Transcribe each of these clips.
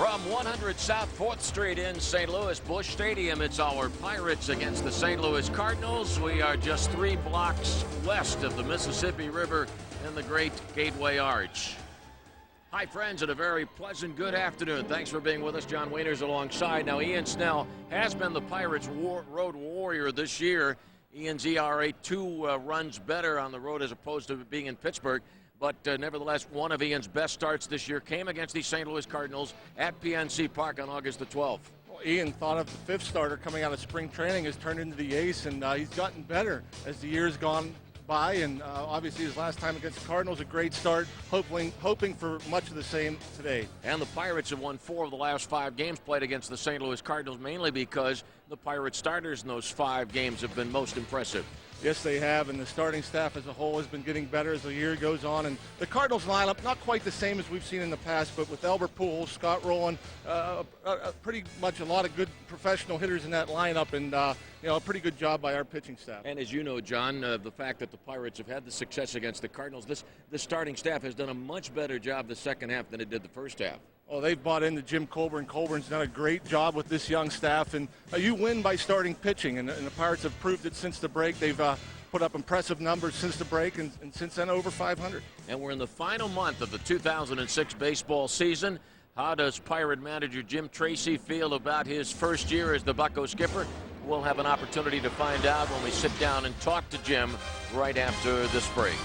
From 100 South 4th Street in St. Louis, Busch Stadium, it's our Pirates against the St. Louis Cardinals. We are just 3 blocks west of the Mississippi River in the Great Gateway Arch. Hi, friends, and a very pleasant good afternoon. Thanks for being with us. John Wainers alongside. Now, Ian Snell has been the Pirates' road warrior this year. Ian's ERA 2 runs better on the road as opposed to being in Pittsburgh. But nevertheless, one of Ian's best starts this year came against the St. Louis Cardinals at PNC Park on August the 12th. Well, Ian thought of the fifth starter coming out of spring training has turned into the ace, and he's gotten better as the year's gone by. And obviously his last time against the Cardinals, a great start, hoping for much of the same today. And the Pirates have won 4 of the last 5 games played against the St. Louis Cardinals, mainly because the Pirates starters in those 5 games have been most impressive. Yes, they have, and the starting staff as a whole has been getting better as the year goes on. And the Cardinals lineup, not quite the same as we've seen in the past, but with Albert Pujols, Scott Rowland, pretty much a lot of good professional hitters in that lineup, and a pretty good job by our pitching staff. And as you know, John, the fact that the Pirates have had the success against the Cardinals, this starting staff has done a much better job the second half than it did the first half. Oh, they've bought into Jim Colburn. Colburn's done a great job with this young staff, and you win by starting pitching, and the Pirates have proved it since the break. They've put up impressive numbers since the break, and since then over 500. And we're in the final month of the 2006 baseball season. How does Pirate manager Jim Tracy feel about his first year as the Bucco skipper? We'll have an opportunity to find out when we sit down and talk to Jim right after this break.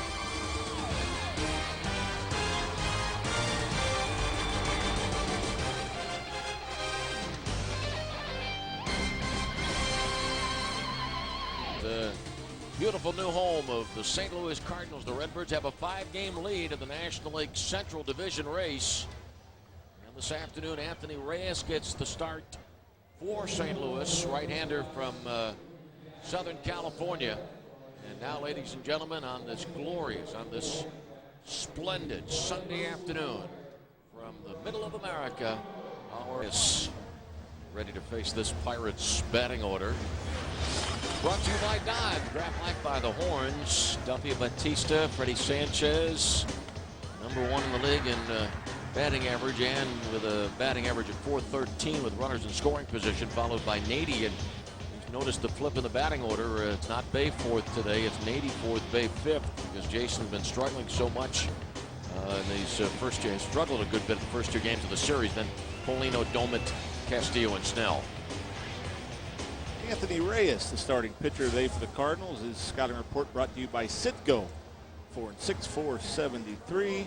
The beautiful new home of the St. Louis Cardinals. The Redbirds have a 5-game lead in the National League Central Division race. And this afternoon, Anthony Reyes gets the start for St. Louis, right-hander from Southern California. And now, ladies and gentlemen, on this splendid Sunday afternoon from the middle of America, our is ready to face this Pirates batting order. Brought to you by Dodge. Grab life by the horns. Duffy Batista, Freddie Sanchez, number 1 in the league in batting average, and with a batting average of .413 with runners in scoring position, followed by Nady. And you've noticed the flip in the batting order. It's not Bay 4th today. It's Nady 4th, Bay 5th, because Jason's been struggling so much in these first years. Struggled a good bit in the first 2 games of the series. Then Polino, Domet, Castillo, and Snell. Anthony Reyes, the starting pitcher today for the Cardinals. His scouting report brought to you by Citgo. 4-6, 473.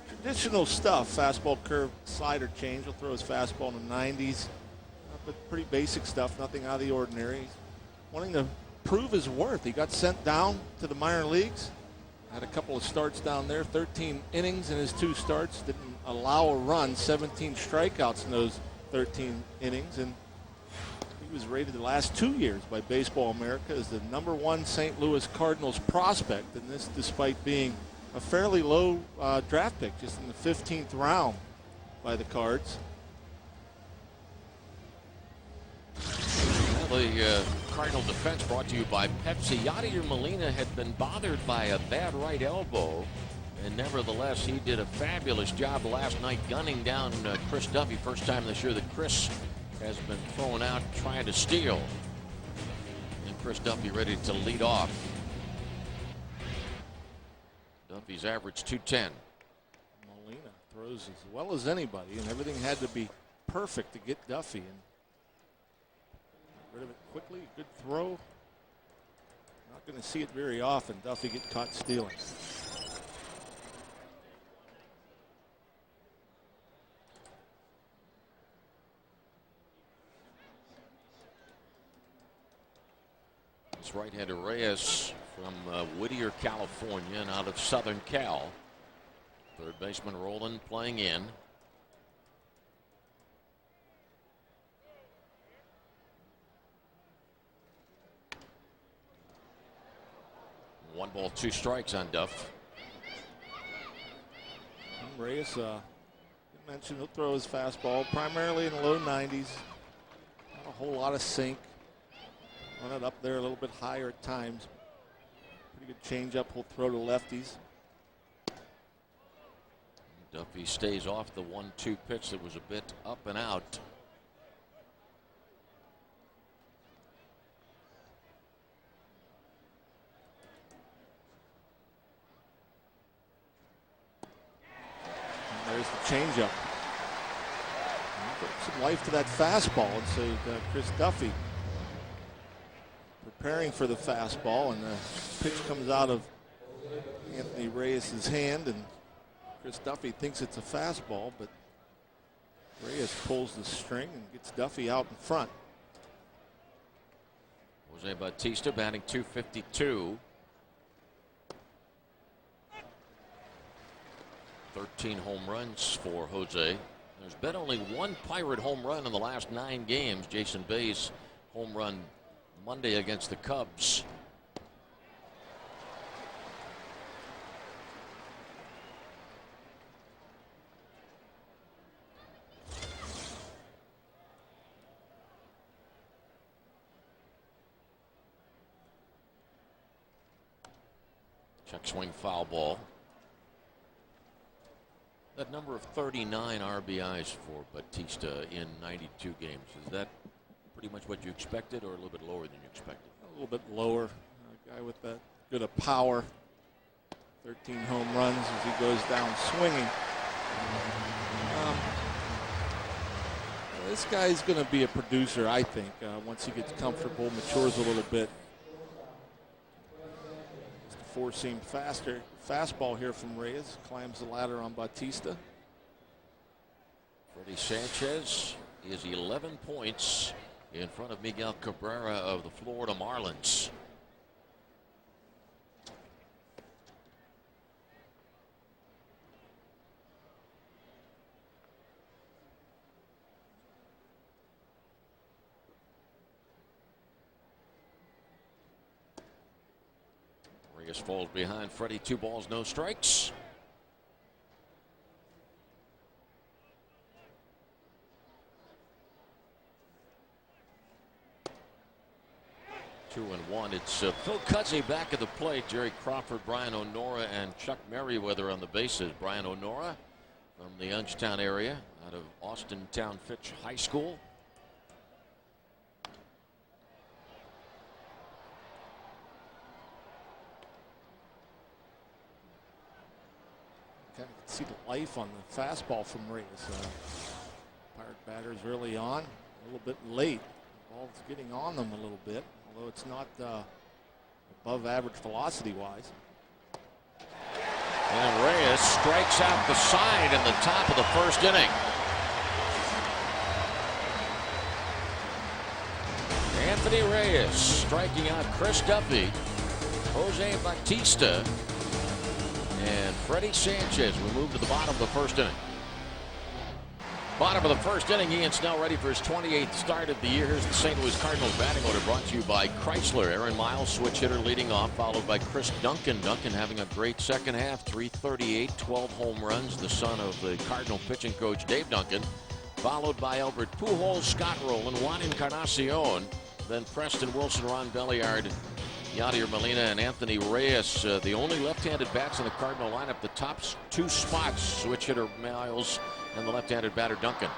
Traditional stuff. Fastball, curve, slider change. He'll throw his fastball in the 90s. But pretty basic stuff, nothing out of the ordinary. He's wanting to prove his worth. He got sent down to the minor leagues. Had a couple of starts down there. 13 innings in his 2 starts. Didn't allow a run. 17 strikeouts in those 13 innings. And he was rated the last 2 years by Baseball America as the number 1 St. Louis Cardinals prospect, and this despite being a fairly low draft pick, just in the 15th round by the Cards. Well, the Cardinal defense brought to you by Pepsi. Yadier Molina had been bothered by a bad right elbow, and nevertheless he did a fabulous job last night gunning down Chris Duffy. First time this year that Chris has been thrown out trying to steal. And Chris Duffy ready to lead off. Duffy's average .210. Molina throws as well as anybody, and everything had to be perfect to get Duffy. And rid of it quickly, good throw. Not going to see it very often. Duffy get caught stealing. Right-hander Reyes from Whittier, California, and out of Southern Cal. Third baseman Roland playing in. One ball, 2 strikes on Duff. Reyes, you mentioned he'll throw his fastball primarily in the low 90s. Not a whole lot of sink. Run it up there a little bit higher at times. Pretty good changeup. He'll throw to lefties. Duffy stays off the 1-2 pitch that was a bit up and out. And there's the changeup. Put some life to that fastball, and so Chris Duffy preparing for the fastball, and the pitch comes out of Anthony Reyes' hand, and Chris Duffy thinks it's a fastball, but Reyes pulls the string and gets Duffy out in front. Jose Bautista batting .252. 13 home runs for Jose. There's been only one Pirate home run in the last 9 games. Jason Bay's home run Monday against the Cubs. Check swing, foul ball. That number of 39 RBIs for Bautista in 92 games, is that pretty much what you expected or a little bit lower than you expected? A little bit lower. A guy with that good of power. 13 home runs as he goes down swinging. This guy's going to be a producer, I think, once he gets comfortable, matures a little bit. Just a four-seam fastball here from Reyes. Climbs the ladder on Bautista. Freddie Sanchez is 11 points in front of Miguel Cabrera of the Florida Marlins. Reyes falls behind Freddie, 2 balls, no strikes. Two and one. It's Phil Cuzzy back at the plate. Jerry Crawford, Brian O'Nora, and Chuck Merriweather on the bases. Brian O'Nora from the Youngstown area, out of Austin Town Fitch High School. Kind of see the life on the fastball from Reyes. Pirate batters early on, a little bit late. The ball's getting on them a little bit, although it's not above average velocity wise. And Reyes strikes out the side in the top of the first inning. Anthony Reyes striking out Chris Duffy, Jose Bautista, and Freddie Sanchez. We move to the bottom of the first inning. Bottom of the first inning, Ian Snell ready for his 28th start of the year. Here's the St. Louis Cardinals batting order brought to you by Chrysler. Aaron Miles, switch hitter, leading off, followed by Chris Duncan. Duncan having a great second half, 338, 12 home runs, the son of the Cardinal pitching coach Dave Duncan. Followed by Albert Pujols, Scott Rowland, Juan Encarnacion, then Preston Wilson, Ron Belliard, Yadier Molina, and Anthony Reyes. The only left-handed bats in the Cardinal lineup. The top 2 spots, switch hitter Miles and the left-handed batter Duncan.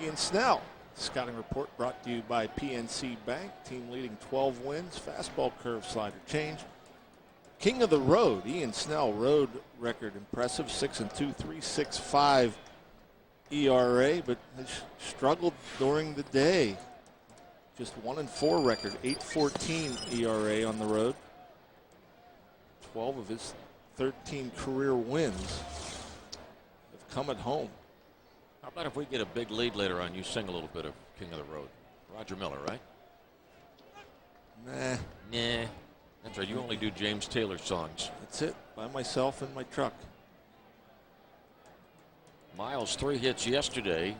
Ian Snell, scouting report brought to you by PNC Bank. Team leading 12 wins. Fastball, curve, slider, change. King of the road, Ian Snell. Road record impressive, 6-2, 3.65 ERA, but has struggled during the day. Just 1-4 record, 8.14 ERA on the road. 12 of his 13 career wins have come at home. How about if we get a big lead later on, you sing a little bit of King of the Road? Roger Miller, right? Nah. That's right, you only do James Taylor songs. That's it, by myself in my truck. Miles, 3 hits yesterday.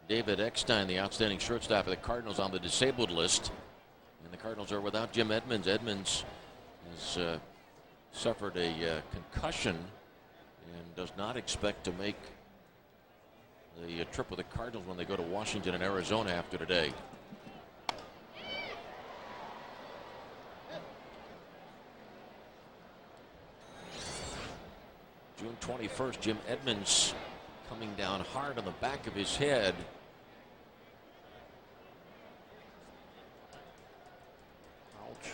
David Eckstein, the outstanding shortstop of the Cardinals, on the disabled list. And the Cardinals are without Jim Edmonds. Edmonds has suffered a concussion and does not expect to make the trip with the Cardinals when they go to Washington and Arizona after today. June 21st, Jim Edmonds coming down hard on the back of his head. Ouch.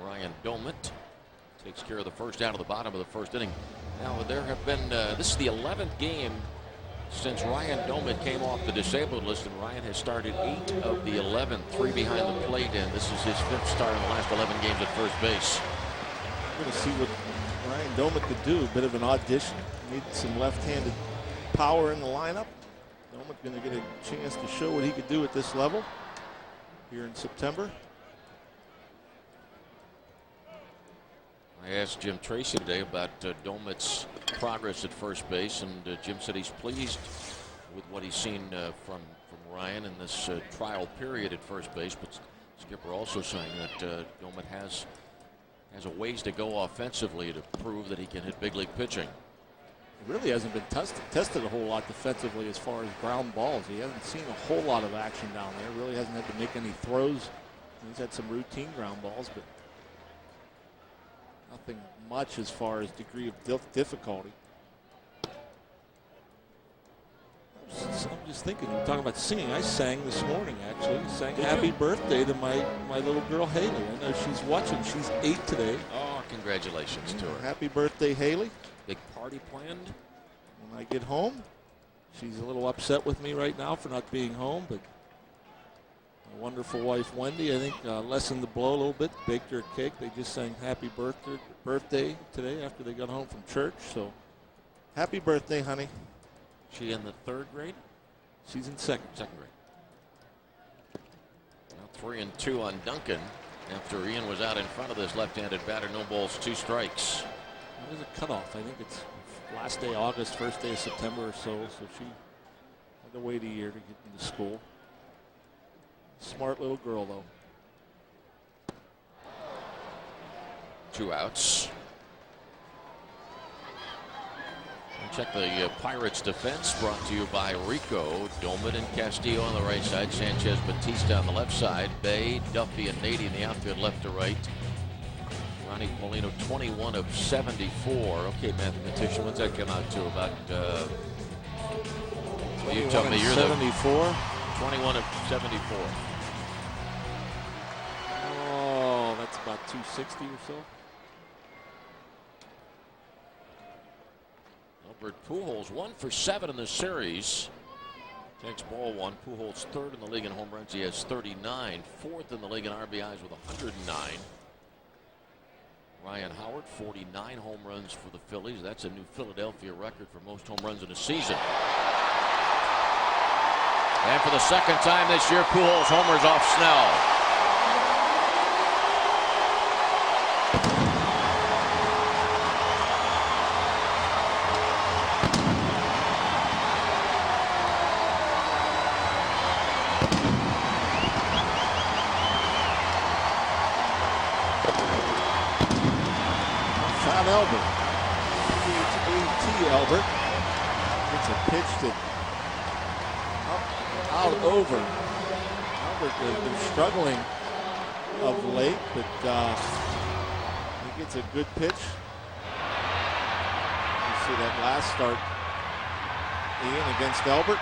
Ryan Domit takes care of the first out of the bottom of the first inning. Now there have been, this is the 11th game since Ryan Domit came off the disabled list, and Ryan has started 8 of the 11, 3 behind the plate, and this is his 5th start in the last 11 games at first base. We're going to see what Ryan Domit could do. A bit of an audition. Needs some left-handed power in the lineup. Domit going to get a chance to show what he could do at this level here in September. I asked Jim Tracy today about Domit's progress at first base, and Jim said he's pleased with what he's seen from Ryan in this trial period at first base. But Skipper also saying that Domit has a ways to go offensively to prove that he can hit big league pitching. He really hasn't been tested a whole lot defensively as far as ground balls. He hasn't seen a whole lot of action down there. Really hasn't had to make any throws. He's had some routine ground balls, but nothing much as far as degree of difficulty. I'm just thinking, you're talking about singing. I sang this morning, actually. Sang Happy Birthday to my little girl, Haley. I know she's watching. She's 8 today. Oh, congratulations to her. Happy birthday, Haley. Big party planned? When I get home. She's a little upset with me right now for not being home, but my wonderful wife, Wendy, I think lessened the blow a little bit, baked her a cake. They just sang happy birthday today after they got home from church. So happy birthday, honey. She in the 3rd grade? She's in second grade. Now 3-2 on Duncan after Ian was out in front of this left-handed batter. No balls, 2 strikes. There's a cutoff. I think it's last day August, first day of September or so. So she had to wait a year to get into school. Smart little girl, though. 2 outs. And check the Pirates defense, brought to you by Rico. Domit and Castillo on the right side. Sanchez, Batista on the left side. Bay, Duffy, and Nady in the outfield left to right. Ronnie Molino, 21 of 74. Okay, mathematician, what's that come out to? About, well, you tell me, you're 74. 21 of 74. Oh, that's about 260 or so. Albert Pujols, 1 for 7 in the series. Takes ball 1. Pujols 3rd in the league in home runs. He has 39. 4th in the league in RBIs with 109. Ryan Howard, 49 home runs for the Phillies. That's a new Philadelphia record for most home runs in a season. And for the 2nd time this year, Pujols homers off Snell. Albert. Albert. It's a pitch that out over. Albert has been struggling of late, but he gets a good pitch. You see that last start, Ian, against Albert.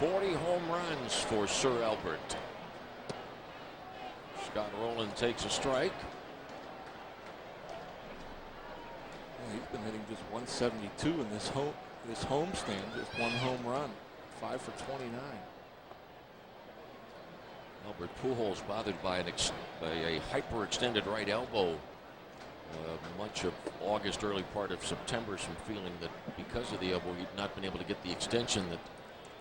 .40 home runs for Sir Albert. Scott Rowland takes a strike. Yeah, he's been hitting just 172 in this homestand, just 1 home run, 5 for 29. Albert Pujols bothered by a hyperextended right elbow much of August, early part of September. Some feeling that because of the elbow, he'd not been able to get the extension that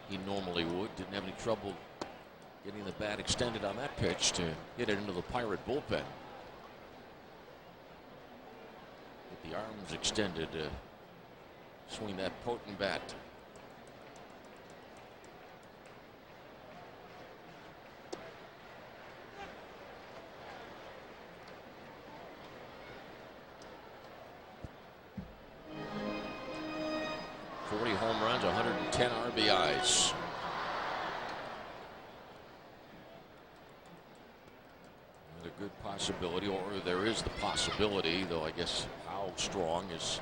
he normally would. Didn't have any trouble getting the bat extended on that pitch to hit it into the Pirate bullpen. Get the arms extended to swing that potent bat. .40 home runs, 110 RBIs. a good possibility, or there is the possibility, though I guess how strong is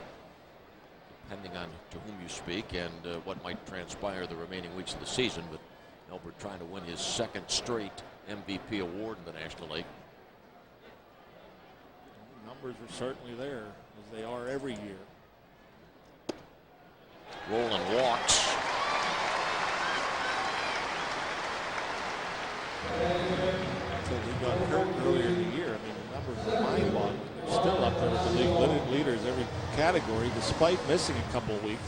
depending on to whom you speak and what might transpire the remaining weeks of the season. But Albert trying to win his second straight MVP award in the National League. The numbers are certainly there, as they are every year. Rolling walks. Until he got hurt earlier in the year, I mean, the numbers are mind-boggling. They're still up there with the league leaders every category, despite missing a couple of weeks.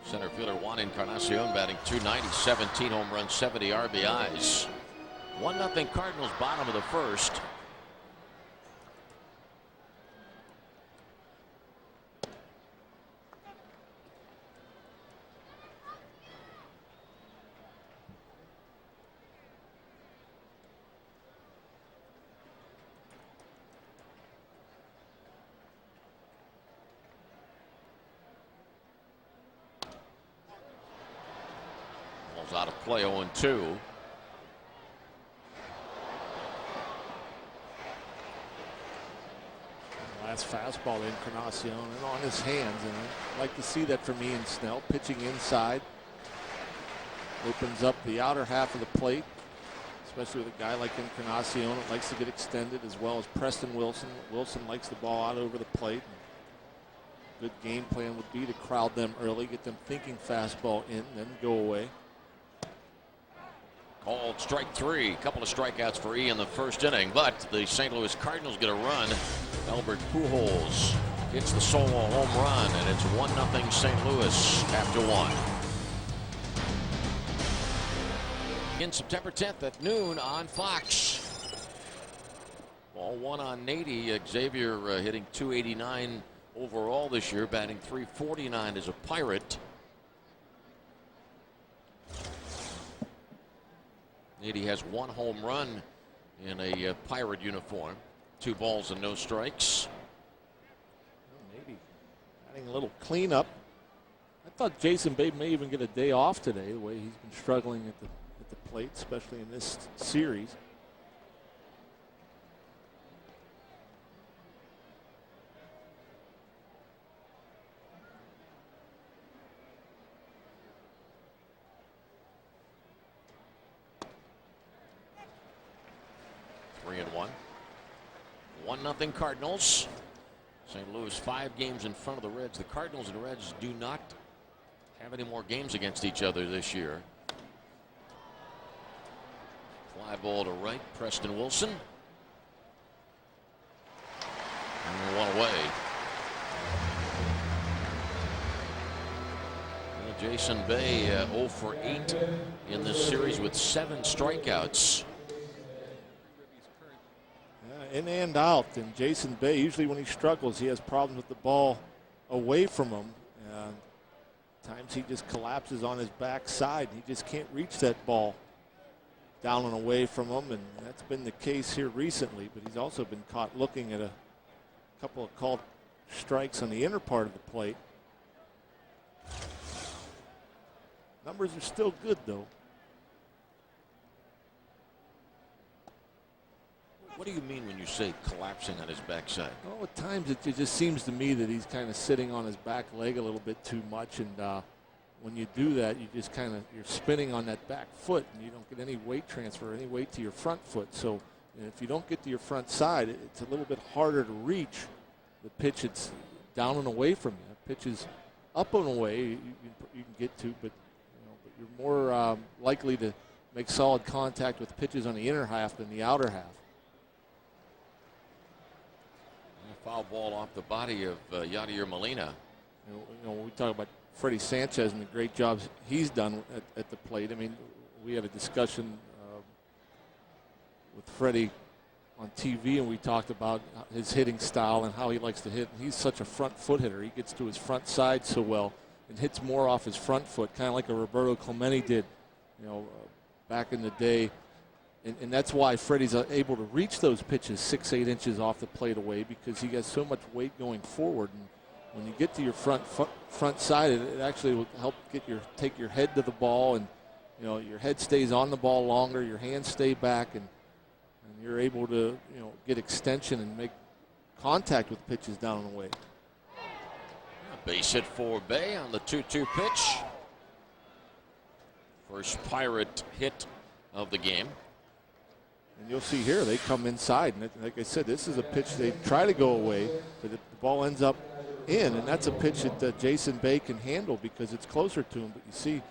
Center fielder Juan Encarnacion batting .290, 17 home runs, 70 RBIs. 1-0 Cardinals, bottom of the first. Ball's out of play, 0-2. Last fastball to Encarnacion and on his hands, and I'd like to see that from Ian Snell. Pitching inside opens up the outer half of the plate, especially with a guy like Encarnacion that likes to get extended, as well as Preston Wilson. Wilson likes the ball out over the plate. Good game plan would be to crowd them early, get them thinking fastball in, then go away. Called strike three. Couple of strikeouts for E in the first inning, but the St. Louis Cardinals get a run. Albert Pujols hits the solo home run, and it's 1-0 St. Louis after one. In September 10th at noon on Fox. Ball one on Nady. Xavier hitting .289 overall this year, batting .349 as a Pirate. Nady has one home run in a Pirate uniform. 2 balls and no strikes. Well, maybe adding a little cleanup. I thought Jason Bay may even get a day off today, the way he's been struggling at the plate, especially in this series. Three and one. 1-0 Cardinals. St. Louis 5 games in front of the Reds. The Cardinals and Reds do not have any more games against each other this year. Fly ball to right, Preston Wilson. And one away. Jason Bay 0 for 8 in this series with 7 strikeouts. In and out, and Jason Bay, usually when he struggles, he has problems with the ball away from him, and times he just collapses on his backside. He just can't reach that ball down and away from him, and that's been the case here recently. But he's also been caught looking at a couple of called strikes on the inner part of the plate. Numbers are still good, though. What do you mean when you say collapsing on his backside? Well, at times it just seems to me that he's kind of sitting on his back leg a little bit too much, and when you do that, you just you're spinning on that back foot, and you don't get any weight transfer, any weight to your front foot. So if you don't get to your front side, it's a little bit harder to reach the pitch that's down and away from you. The pitch is up and away, you can get to, but you're more likely to make solid contact with pitches on the inner half than the outer half. Foul ball off the body of Yadier Molina. When we talk about Freddie Sanchez and the great jobs he's done at the plate, I mean, we had a discussion with Freddie on TV, and we talked about his hitting style and how he likes to hit. And he's such a front foot hitter. He gets to his front side so well and hits more off his front foot, kind of like a Roberto Clemente did, back in the day. And that's why Freddie's able to reach those pitches 6-8 inches off the plate away, because he has so much weight going forward. And when you get to your front side, it actually will help take your head to the ball, and your head stays on the ball longer, your hands stay back, and you're able to get extension and make contact with pitches down and away. Base hit for Bay on the 2-2 pitch. First Pirate hit of the game. And you'll see here they come inside, and like I said, this is a pitch they try to go away, but the ball ends up in, and that's a pitch that Jason Bay can handle because it's closer to him. But you see,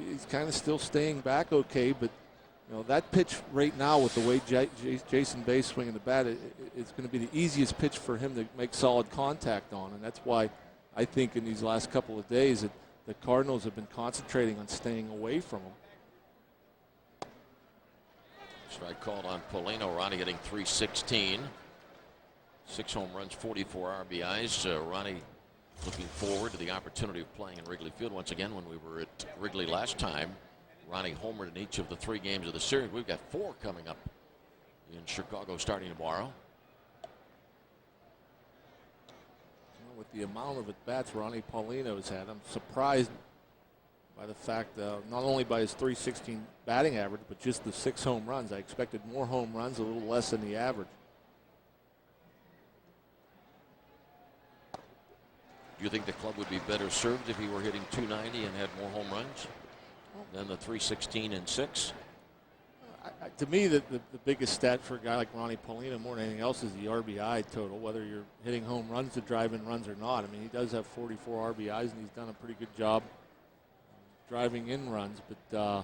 he's kind of still staying back okay, but that pitch right now with the way Jason Bay's swinging the bat, it's going to be the easiest pitch for him to make solid contact on, and that's why I think in these last couple of days that the Cardinals have been concentrating on staying away from him. Strike called on Polino. Ronnie hitting .316. 6 home runs, 44 RBIs. Ronnie looking forward to the opportunity of playing in Wrigley Field once again. When we were at Wrigley last time, Ronnie homered in each of the 3 games of the series. We've got 4 coming up in Chicago starting tomorrow. With the amount of at-bats Ronnie Paulino has had, I'm surprised by the fact, not only by his .316 batting average, but just the 6 home runs. I expected more home runs, a little less than the average. Do you think the club would be better served if he were hitting .290 and had more home runs than the .316 and 6? To me, the biggest stat for a guy like Ronnie Paulino more than anything else is the RBI total, whether you're hitting home runs to drive in runs or not. I mean, he does have 44 RBIs, and he's done a pretty good job driving in runs. But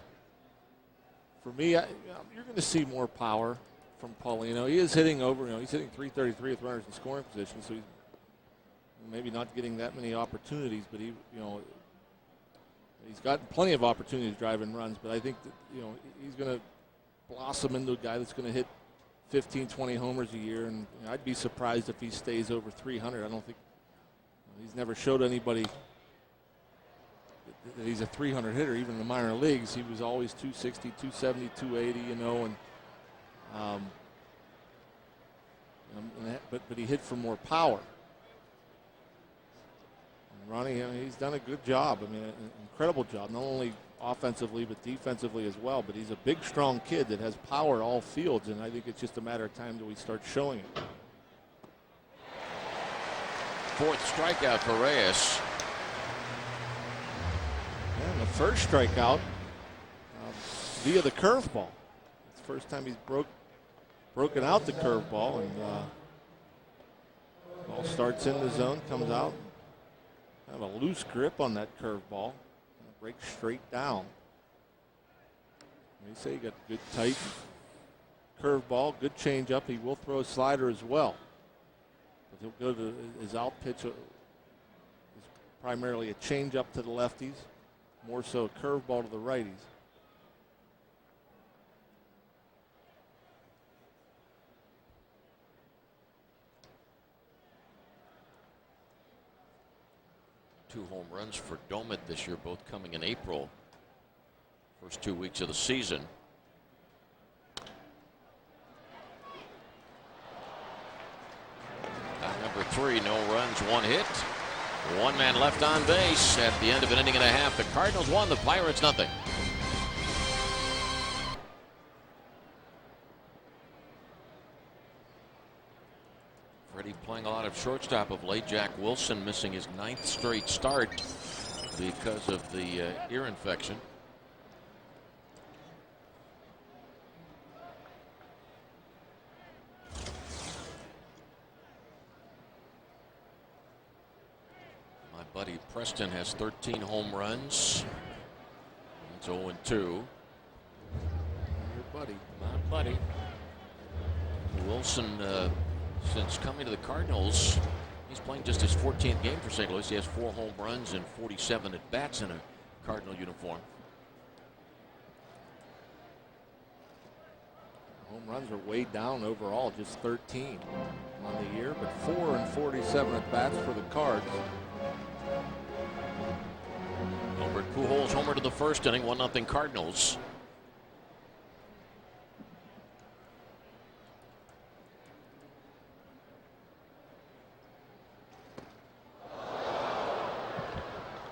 for me, you're going to see more power from Paulino. He is hitting over, he's hitting .333 with runners in scoring position, so he's maybe not getting that many opportunities, but he's gotten plenty of opportunities to drive in runs. But I think that, he's going to blossom into a guy that's going to hit 15, 20 homers a year, and I'd be surprised if he stays over 300. I don't think he's never showed anybody that he's a 300 hitter, even in the minor leagues. He was always 260, 270, 280, but he hit for more power. And Ronnie, he's done a good job. I mean, an incredible job, not only offensively but defensively as well. But he's a big, strong kid that has power at all fields, and I think it's just a matter of time till we start showing it. 4th strikeout for Reyes. And the first strikeout via the curveball. It's the first time he's broken out the curveball, and ball starts in the zone, comes out. Kind of a loose grip on that curveball. Breaks straight down. They say he got good tight curveball, good changeup. He will throw a slider as well. But he'll go to his out pitch is primarily a changeup to the lefties, more so a curveball to the righties. Two home runs for Domit this year, both coming in April. First 2 weeks of the season. Number 3, no runs, 1 hit. 1 man left on base at the end of an inning and a half. The Cardinals won, the Pirates nothing. Freddie playing a lot of shortstop of late. Jack Wilson missing his 9th straight start because of the ear infection. My buddy Preston has 13 home runs. It's 0-2. Your buddy. My buddy. Wilson, since coming to the Cardinals, he's playing just his 14th game for St. Louis. He has 4 home runs and 47 at-bats in a Cardinal uniform. Home runs are way down overall, just 13 on the year, but 4 and 47 at-bats for the Cards. Albert Pujols homer to the first inning, 1-0 Cardinals.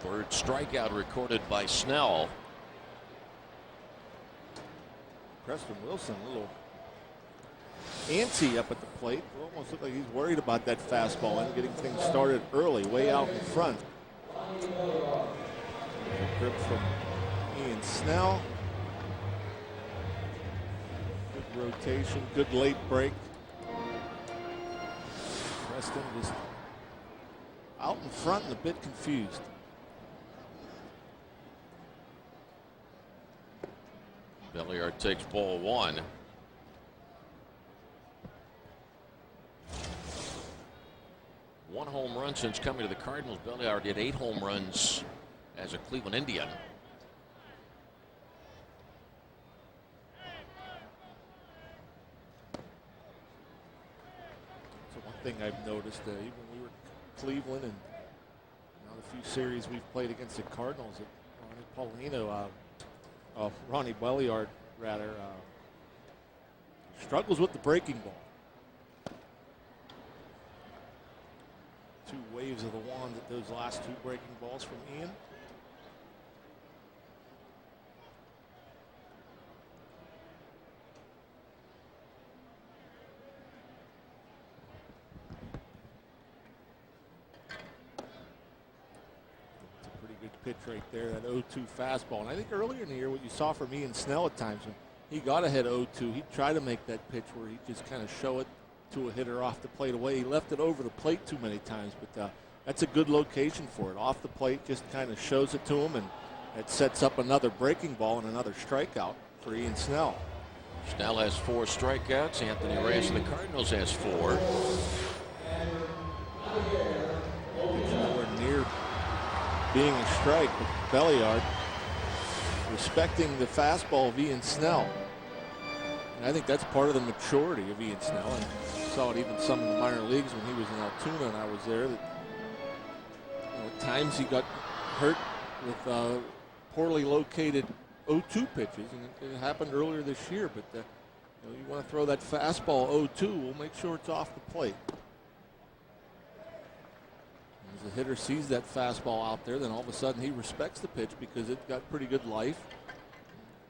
Third strikeout recorded by Snell. Preston Wilson, a little antsy up at the plate. It almost looked like he's worried about that fastball and getting things started early, way out in front. A grip from Ian Snell. Good rotation, good late break. Preston just out in front and a bit confused. Belliard takes ball one. One home run since coming to the Cardinals. Belliard did 8 home runs as a Cleveland Indian. So one thing I've noticed, even when we were Cleveland and now the few series we've played against the Cardinals, Ronnie Belliard rather, struggles with the breaking ball. 2 waves of the wand at those last 2 breaking balls from Ian. It's a pretty good pitch right there, that 0-2 fastball. And I think earlier in the year what you saw from Ian Snell at times when he got ahead 0-2, he'd try to make that pitch where he'd just kind of show it to a hitter off the plate away. He left it over the plate too many times, but that's a good location for it. Off the plate, just kind of shows it to him, and it sets up another breaking ball and another strikeout for Ian Snell. Snell has 4 strikeouts. Anthony Reyes of the Cardinals has 4. It's nowhere near being a strike, but Belliard respecting the fastball of Ian Snell. And I think that's part of the maturity of Ian Snell. And saw it even some in the minor leagues when he was in Altoona and I was there. That, at times he got hurt with poorly located 0-2 pitches, and it happened earlier this year. But you want to throw that fastball 0-2, we'll make sure it's off the plate. And as the hitter sees that fastball out there, then all of a sudden he respects the pitch because it got pretty good life.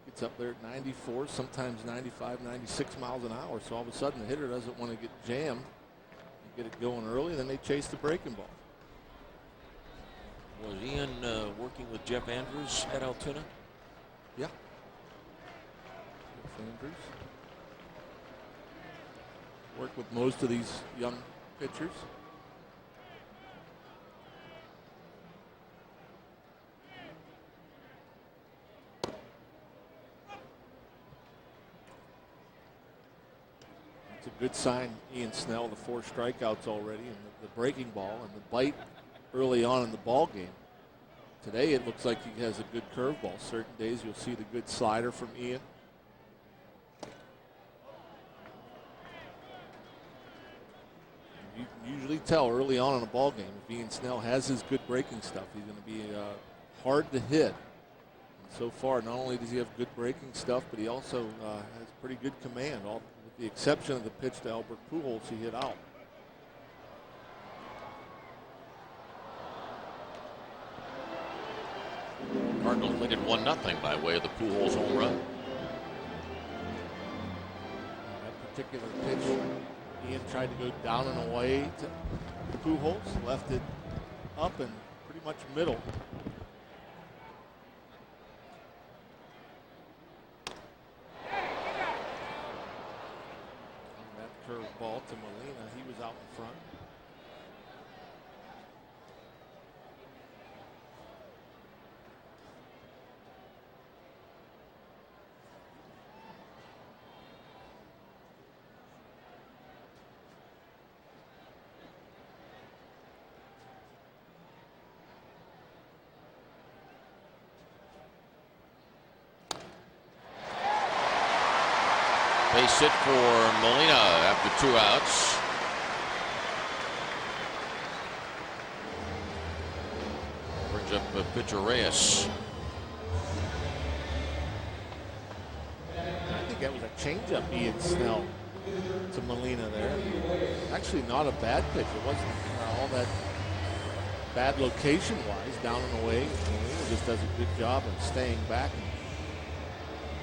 It's up there at 94, sometimes 95, 96 miles an hour. So all of a sudden the hitter doesn't want to get jammed. They get it going early, and then they chase the breaking ball. Was Ian working with Jeff Andrews at Altoona? Yeah. Jeff Andrews. Worked with most of these young pitchers. It's a good sign, Ian Snell, the 4 strikeouts already, and the breaking ball and the bite early on in the ball game. Today it looks like he has a good curveball. Certain days you'll see the good slider from Ian. You can usually tell early on in a ball game if Ian Snell has his good breaking stuff, he's going to be hard to hit. And so far, not only does he have good breaking stuff, but he also has pretty good command. With the exception of the pitch to Albert Pujols, he hit out. Cardinals lead it 1-0 by way of the Pujols home run. That particular pitch, Ian tried to go down and away to Pujols, left it up and pretty much middle. And that curveball to Molina, he was out in front. Base hit for Molina after 2 outs. Brings up pitcher Reyes. I think that was a changeup Ian Snell to Molina there. Actually not a bad pitch. It wasn't all that bad location-wise, down and away. He just does a good job of staying back and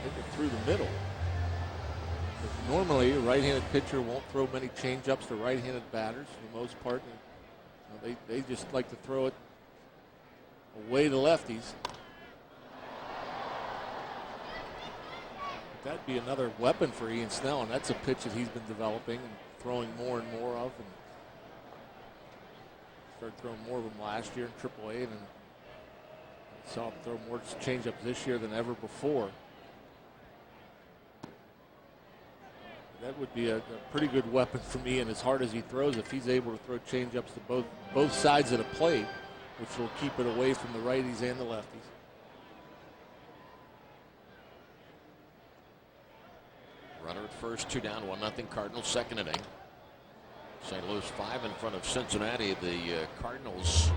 hitting it through the middle. But normally, a right-handed pitcher won't throw many change-ups to right-handed batters for the most part. They just like to throw it away to lefties. That'd be another weapon for Ian Snell, and that's a pitch that he's been developing and throwing more and more of. And started throwing more of them last year in AAA, and saw him throw more changeups this year than ever before. That would be a pretty good weapon for me, and as hard as he throws, if he's able to throw changeups to both sides of the plate, which will keep it away from the righties and the lefties. Runner at first, 2 down, 1-0 Cardinals, second inning. St. Louis 5 in front of Cincinnati. The Cardinals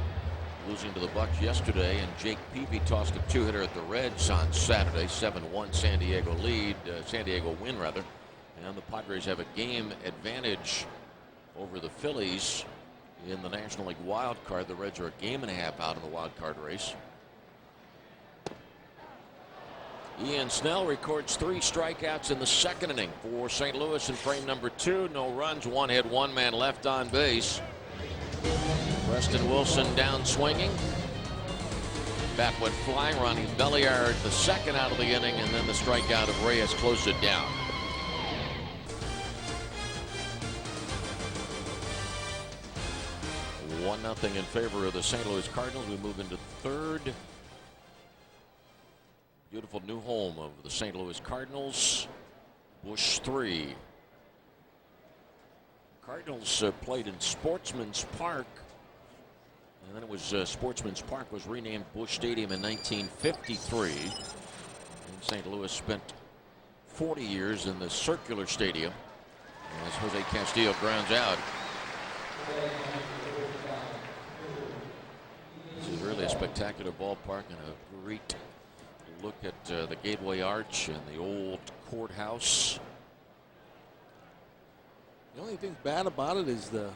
losing to the Bucs yesterday, and Jake Peavy tossed a 2-hitter at the Reds on Saturday. 7-1 San Diego lead, San Diego win rather. And the Padres have a game advantage over the Phillies in the National League wild card. The Reds are a game and a half out in the wild card race. Ian Snell records 3 strikeouts in the second inning for St. Louis in frame number 2. No runs, 1 hit, 1 man left on base. Preston Wilson down swinging. Bat went flying. Ronnie Belliard the second out of the inning, and then the strikeout of Reyes closed it down. One nothing in favor of the St. Louis Cardinals. We move into third. Beautiful new home of the St. Louis Cardinals. Busch 3. Cardinals played in Sportsman's Park, and then it was Sportsman's Park was renamed Busch Stadium in 1953. And St. Louis spent 40 years in the circular stadium as Jose Castillo grounds out. This is really a spectacular ballpark and a great look at the Gateway Arch and the old courthouse. The only thing bad about it is the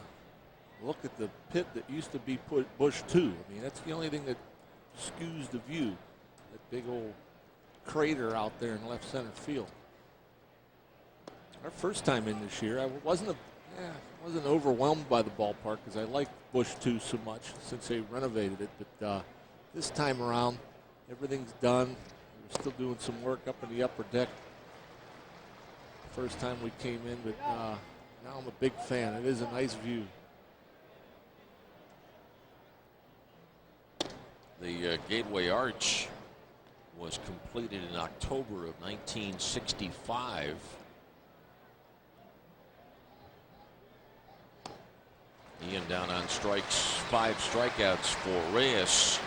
look at the pit that used to be put Busch 2. I mean, that's the only thing that skews the view. That big old crater out there in left center field. Our first time in this year, I wasn't overwhelmed by the ballpark because I liked Busch 2 so much since they renovated it. But this time around, everything's done. We're still doing some work up in the upper deck. First time we came in, but now I'm a big fan. It is a nice view. The Gateway Arch was completed in October of 1965. Ian down on strikes, 5 strikeouts for Reyes.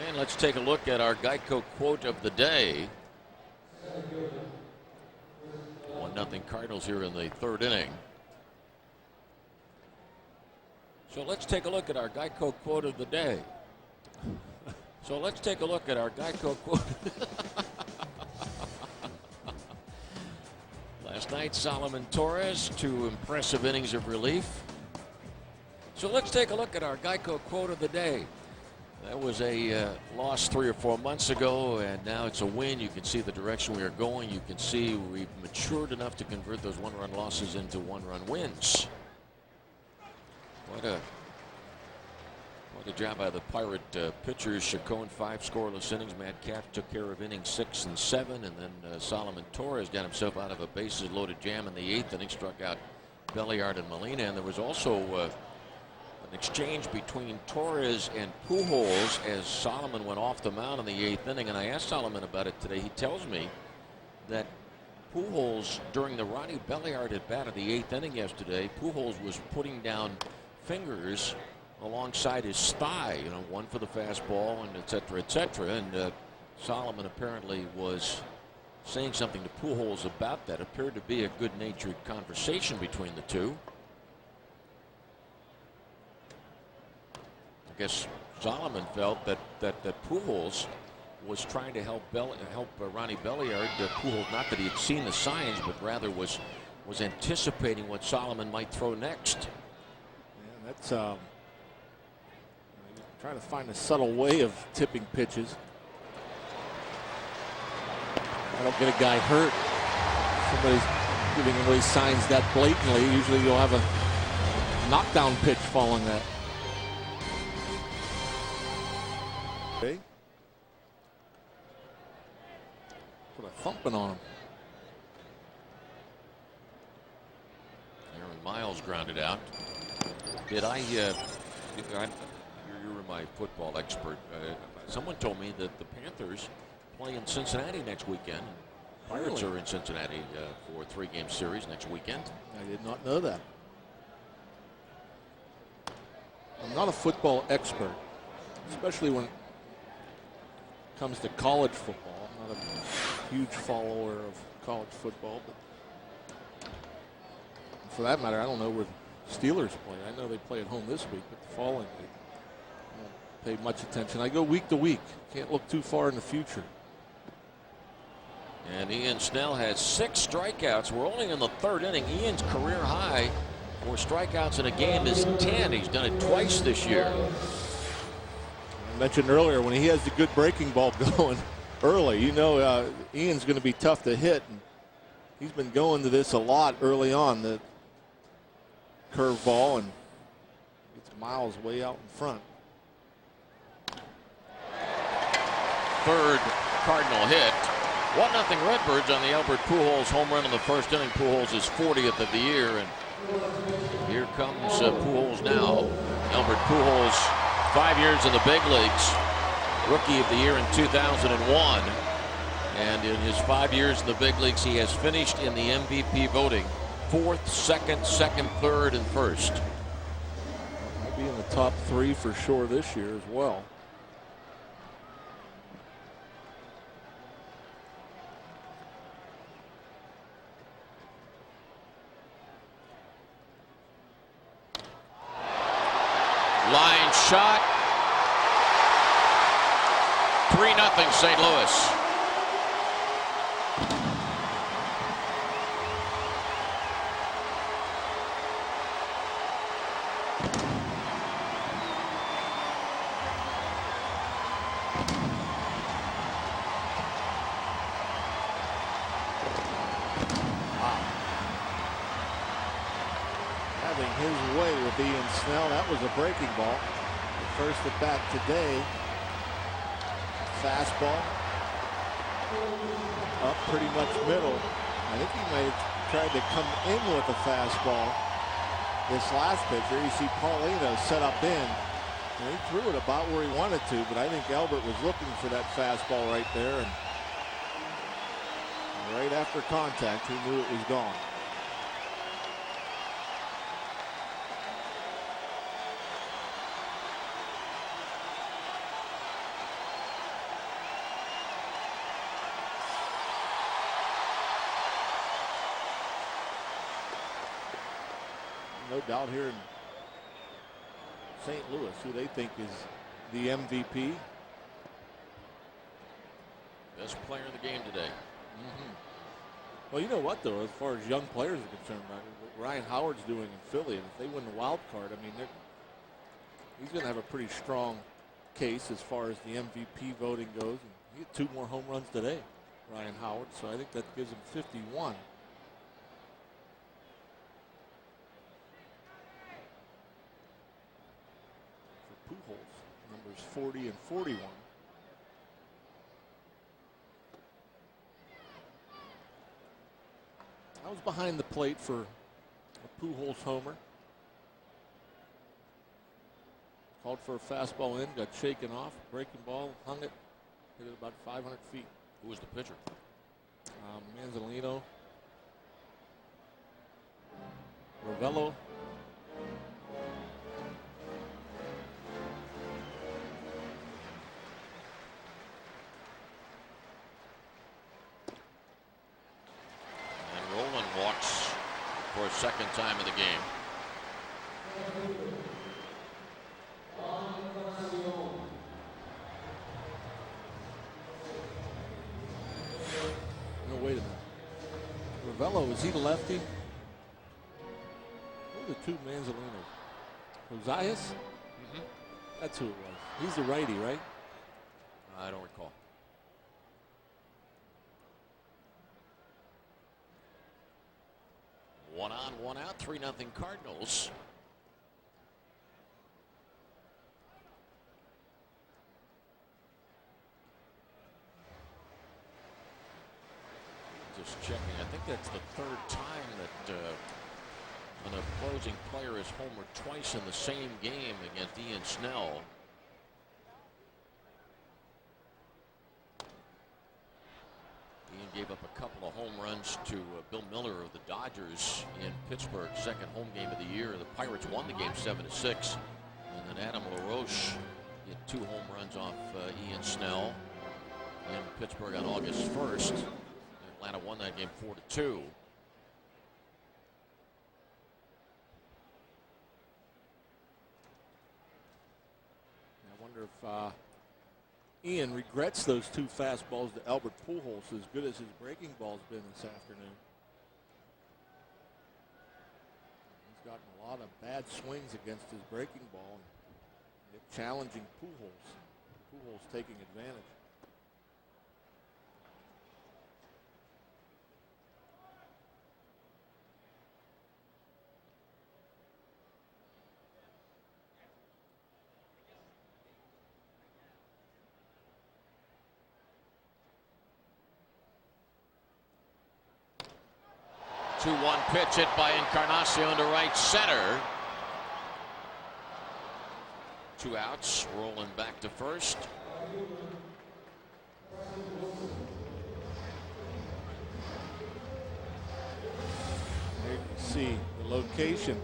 And let's take a look at our Geico quote of the day. 1-0 Cardinals here in the third inning. So let's take a look at our Geico quote of the day. So let's take a look at our Geico quote. Last night, Solomon Torres, 2 impressive innings of relief. So let's take a look at our Geico quote of the day. That was a loss 3 or 4 months ago, and now it's a win. You can see the direction we are going. You can see we've matured enough to convert those 1-run losses into 1-run wins. What a job by the Pirate pitchers. Chacon 5 scoreless innings. Metcalf took care of innings 6 and 7, and then Solomon Torres got himself out of a bases-loaded jam in the 8th inning, struck out Belliard and Molina, and there was also an exchange between Torres and Pujols as Solomon went off the mound in the 8th inning, and I asked Solomon about it today. He tells me that Pujols, during the Ronnie Belliard at bat of the 8th inning yesterday, Pujols was putting down fingers alongside his thigh, one for the fastball and et cetera, and Solomon apparently was saying something to Pujols about that. Appeared to be a good-natured conversation between the two. I guess Solomon felt that Pujols was trying to help Ronnie Belliard. Pujols, not that he had seen the signs, but rather was anticipating what Solomon might throw next. Yeah, that's Trying to find a subtle way of tipping pitches. I don't get a guy hurt. Somebody's giving away signs that blatantly. Usually you'll have a knockdown pitch following that. Okay. Put a thumping on him. Aaron Miles grounded out. You're my football expert. Someone told me that the Panthers play in Cincinnati next weekend. Pirates are in Cincinnati for a 3-game series next weekend. I did not know that. I'm not a football expert, especially when it comes to college football. I'm not a huge follower of college football, but for that matter, I don't know where the Steelers play. I know they play at home this week, but the following week, I don't pay much attention. I go week to week. Can't look too far in the future. And Ian Snell has 6 strikeouts. We're only in the 3rd inning. Ian's career high for strikeouts in a game is 10. He's done it twice this year. I mentioned earlier when he has the good breaking ball going early, you know Ian's going to be tough to hit. And he's been going to this a lot early on, the curveball, and gets Miles way out in front. 3rd Cardinal hit. 1-0 Redbirds on the Albert Pujols home run in the 1st inning. Pujols is 40th of the year, and here comes Pujols now. Albert Pujols, 5 years in the big leagues, Rookie of the Year in 2001, and in his 5 years in the big leagues, he has finished in the MVP voting 4th, 2nd, 3rd, and 1st. Might be in the top 3 for sure this year as well. Line shot. 3-0 St. Louis. Having his way with Ian Snell. That was a breaking ball. The first at bat today. Fastball. Up pretty much middle. I think he might have tried to come in with a fastball. This last pitcher, you see Paulino set up in. And he threw it about where he wanted to, but I think Albert was looking for that fastball right there. And right after contact, he knew it was gone. No doubt here in St. Louis, who they think is the MVP. Best player in the game today. Well, you know what, though, as far as young players are concerned, what Ryan Howard's doing in Philly, and if they win the wild card, I mean, he's going to have a pretty strong case as far as the MVP voting goes. And he had 2 more home runs today, Ryan Howard, so I think that gives him 51. Pujols, numbers 40 and 41. I was behind the plate for a Pujols homer. Called for a fastball in, got shaken off, breaking ball, hung it, hit it about 500 feet. Who was the pitcher? Manzolino, Ravello. Walks for a 2nd time in the game. No, wait a minute. Ravello, is he the lefty? Who are the 2 Manzolinos? Rosias? That's who it was. He's a righty, right? I don't recall. One on, one out, 3-0 Cardinals. Just checking. I think that's the third time that an opposing player has homered twice in the same game against Ian Snell. Ian gave up a couple of home runs to Bill Miller of the Dodgers in Pittsburgh, second home game of the year. The Pirates won the game 7-6. And then Adam LaRoche hit 2 home runs off Ian Snell in Pittsburgh on August 1st. Atlanta won that game 4-2. I wonder if Ian regrets those 2 fastballs to Albert Pujols, as good as his breaking ball's been this afternoon. He's gotten a lot of bad swings against his breaking ball, and challenging Pujols. Pujols taking advantage. Two-one pitch hit by Encarnacion to right center. 2 outs, rolling back to first. There you can see the location.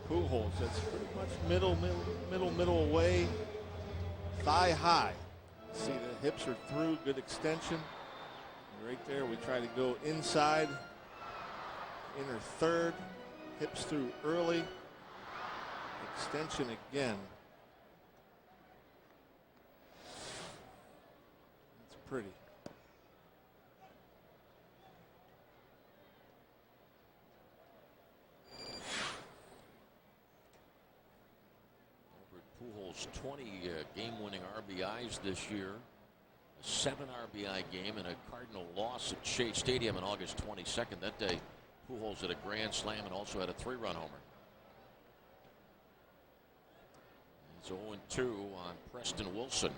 Pujols, that's pretty much middle away. Thigh high. See the hips are through, good extension. And right there, we try to go inside. Inner third, hips through early, extension again. That's pretty. Albert Pujols 20 game-winning RBIs this year. A 7 RBI game and a Cardinal loss at Shea Stadium on August 22nd. That day, Pujols had a grand slam and also had a 3-run homer. It's 0-2 on Preston Wilson.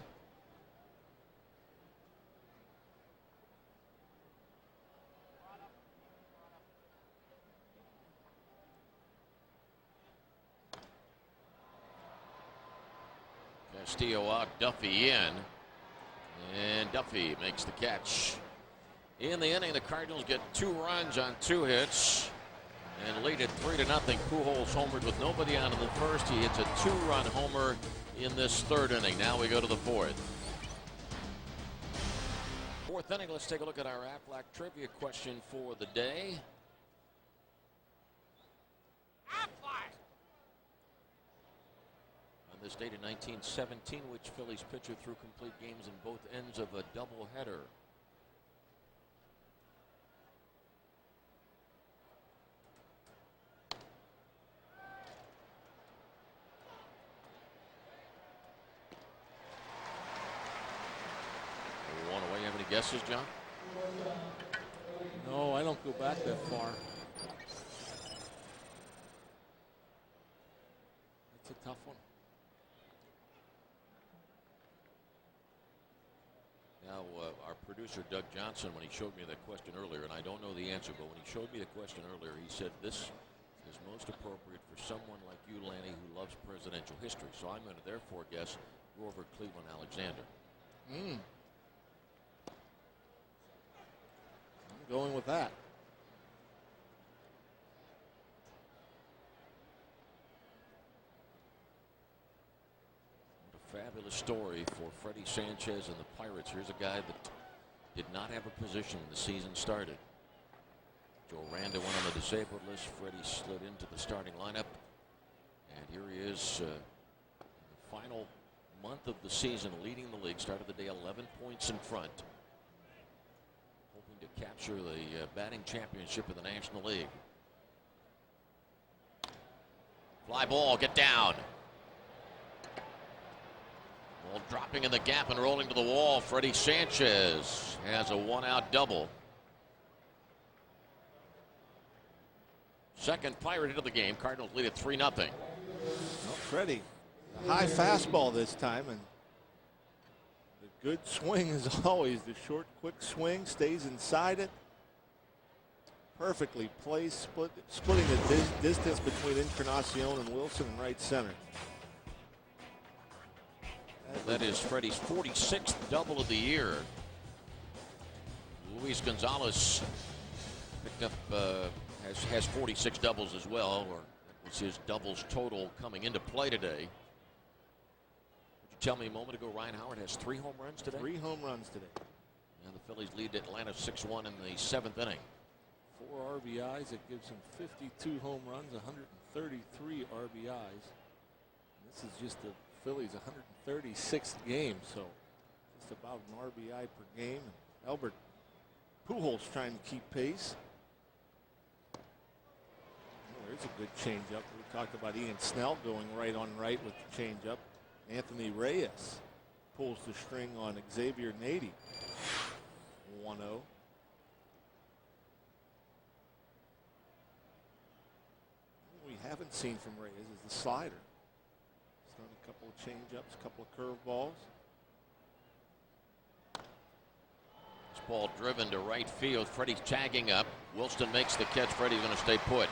Castillo out, Duffy in. And Duffy makes the catch. In the inning, the Cardinals get 2 runs on 2 hits and lead it 3-0. Pujols homered with nobody out in the first. He hits a 2-run homer in this 3rd inning. Now we go to the 4th. 4th inning, let's take a look at our Aflac trivia question for the day. On this date in 1917, which Phillies pitcher threw complete games in both ends of a doubleheader? Guesses, John? No, I don't go back that far. That's a tough one. Now, our producer, Doug Johnson, when he showed me that question earlier, and I don't know the answer, but when he showed me the question earlier, he said this is most appropriate for someone like you, Lanny, who loves presidential history. So I'm going to therefore guess Grover Cleveland Alexander. Going with that. What a fabulous story for Freddie Sanchez and the Pirates. Here's a guy that did not have a position when the season started. Joe Randa went on the disabled list. Freddie slid into the starting lineup. And here he is in the final month of the season, leading the league. Started the day 11 points in front. To capture the batting championship of the National League. Fly ball, get down. Ball dropping in the gap and rolling to the wall. Freddie Sanchez has a one-out double. Second Pirate hit of the game. Cardinals lead at 3-0. Well, Freddie, a high fastball this time, and the good swing is always the short, quick swing, stays inside it. Perfectly placed, splitting the distance between Encarnacion and Wilson in right center. That is Freddie's 46th double of the year. Luis Gonzalez picked up, has 46 doubles as well, or that was his doubles total coming into play today. Did you tell me a moment ago Ryan Howard has 3 home runs today? 3 home runs today. And the Phillies lead Atlanta 6-1 in the 7th inning. 4 RBIs, it gives him 52 home runs, 133 RBIs. This is just the Phillies' 136th game, so just about an RBI per game. Albert Pujols trying to keep pace. Oh, there's a good changeup. We talked about Ian Snell going right on right with the changeup. Anthony Reyes pulls the string on Xavier Nady. 1-0. We haven't seen from Reyes is the slider. He's thrown a couple of change-ups, a couple of curveballs. This ball driven to right field. Freddie's tagging up. Wilson makes the catch. Freddie's going to stay put.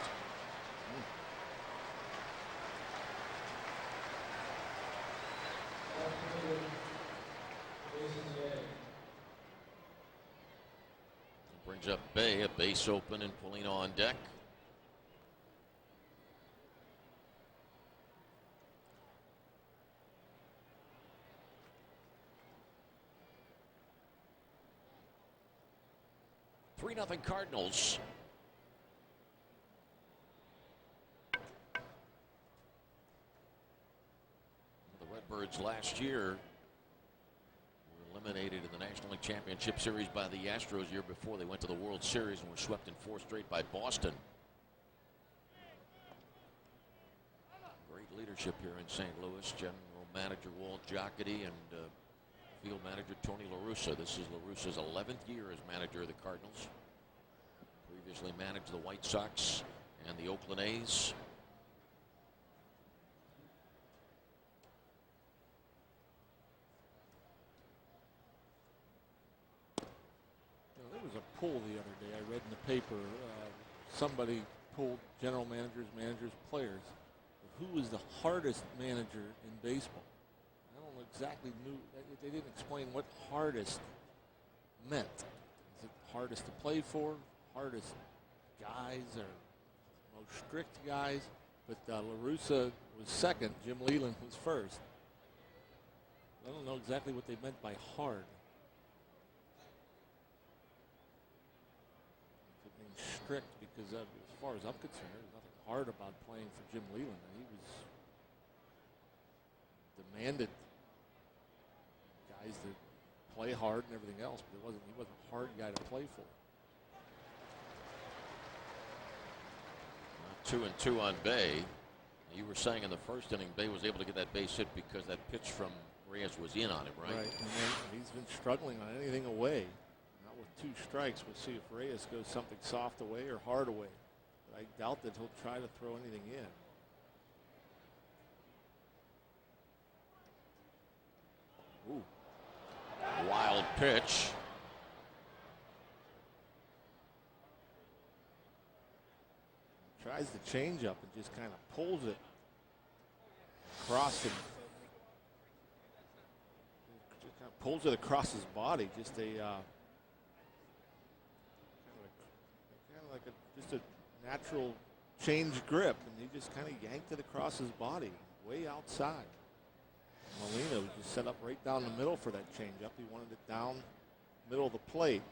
Brings up Bay, a base open and Polino on deck. Nothing Cardinals. The Redbirds last year were eliminated in the National League Championship Series by the Astros year before. They went to the World Series and were swept in 4 straight by Boston. Great leadership here in St. Louis. General Manager Walt Jocketty and field manager Tony La Russa. This is La Russa's 11th year as manager of the Cardinals. Previously managed the White Sox and the Oakland A's. There was a poll the other day I read in the paper. Somebody polled general managers, players. Who is the hardest manager in baseball? I don't exactly knew. They didn't explain what hardest meant. Is it hardest to play for? Hardest guys or most strict guys? But La Russa was second. Jim Leland was first. I don't know exactly what they meant by hard. If it means strict, because as far as I'm concerned, there's nothing hard about playing for Jim Leland. He was demanded guys to play hard and everything else, but he wasn't a hard guy to play for. 2-2 on Bay. You were saying in the first inning, Bay was able to get that base hit because that pitch from Reyes was in on him, right? Right, and then he's been struggling on anything away. Not with 2 strikes. We'll see if Reyes goes something soft away or hard away. But I doubt that he'll try to throw anything in. Ooh. Wild pitch. Tries the change up and just kind of pulls it across him. Just kind of pulls it across his body. Just a just a natural change grip, and he just kind of yanked it across his body, way outside. Molina just set up right down the middle for that changeup. He wanted it down middle of the plate.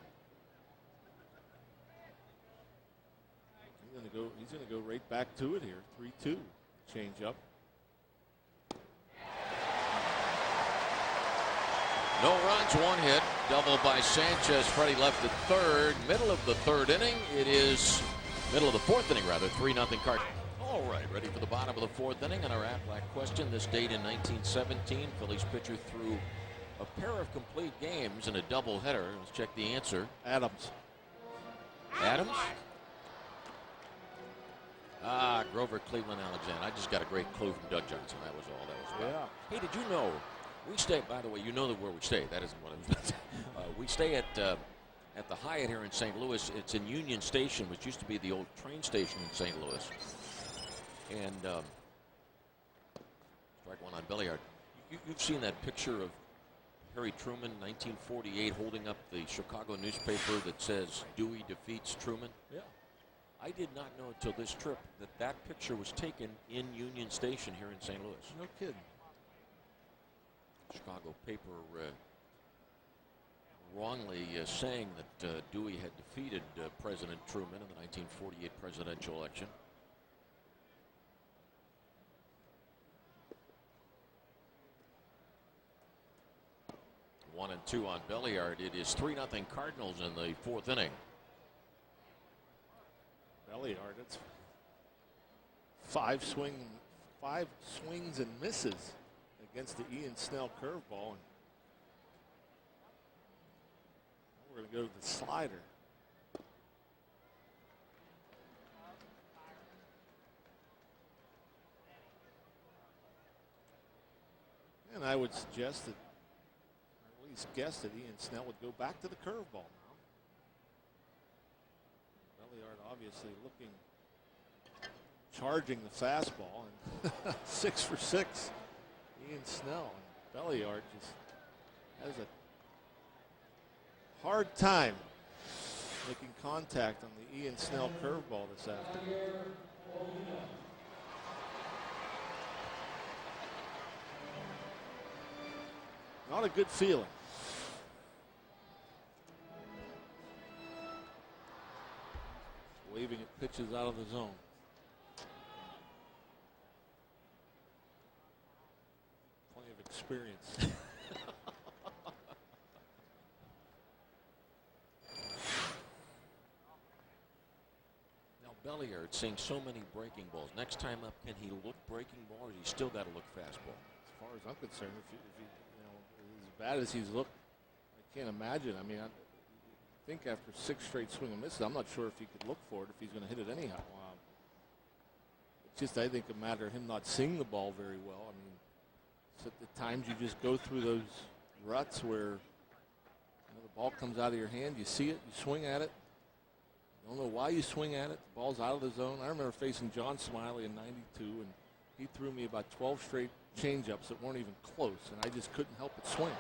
He's going to go right back to it here. 3-2 changeup. No runs, 1 hit. Double by Sanchez. Freddie left at third. Middle of the 3rd inning. It is middle of the 4th inning, rather. 3-0 Cardinals. All right, ready for the bottom of the fourth inning, and our Aflac question. This date in 1917, Phillies pitcher threw a pair of complete games in a doubleheader. Let's check the answer. Adams. Adams? Grover Cleveland Alexander. I just got a great clue from Doug Johnson. That was all that was about. Yeah. Hey, did you know we stay? By the way, you know where we stay. That isn't one of them. We stay at the Hyatt here in St. Louis. It's in Union Station, which used to be the old train station in St. Louis. And strike one on Belliard. You've seen that picture of Harry Truman, 1948, holding up the Chicago newspaper that says Dewey defeats Truman. Yeah. I did not know until this trip that picture was taken in Union Station here in St. Louis. No kidding. Chicago paper wrongly saying that Dewey had defeated President Truman in the 1948 presidential election. One and two on Belliard. It is 3-0 Cardinals in the fourth inning. Belliard, it's five swings and misses against the Ian Snell curveball. And we're going to go to the slider. And I would suggest that, or at least guess that Ian Snell would go back to the curveball now. Belliard obviously looking, charging the fastball, and 6 for 6. Ian Snell, and Belliard just has a hard time making contact on the Ian Snell curveball this afternoon. Not a good feeling. Waving at pitches out of the zone. Plenty of experience. Now Belliard seeing so many breaking balls. Next time up, can he look breaking ball, or is he still got to look fastball? As far as I'm concerned, if you know, as bad as he's looked, I can't imagine. I mean, I think after 6 straight swing and misses, I'm not sure if he could look for it, if he's going to hit it anyhow. It's just, I think, a matter of him not seeing the ball very well. I mean, it's at the times you just go through those ruts where the ball comes out of your hand, you see it, you swing at it. You don't know why you swing at it. The ball's out of the zone. I remember facing John Smiley in '92, and he threw me about 12 straight changeups that weren't even close, and I just couldn't help but swing.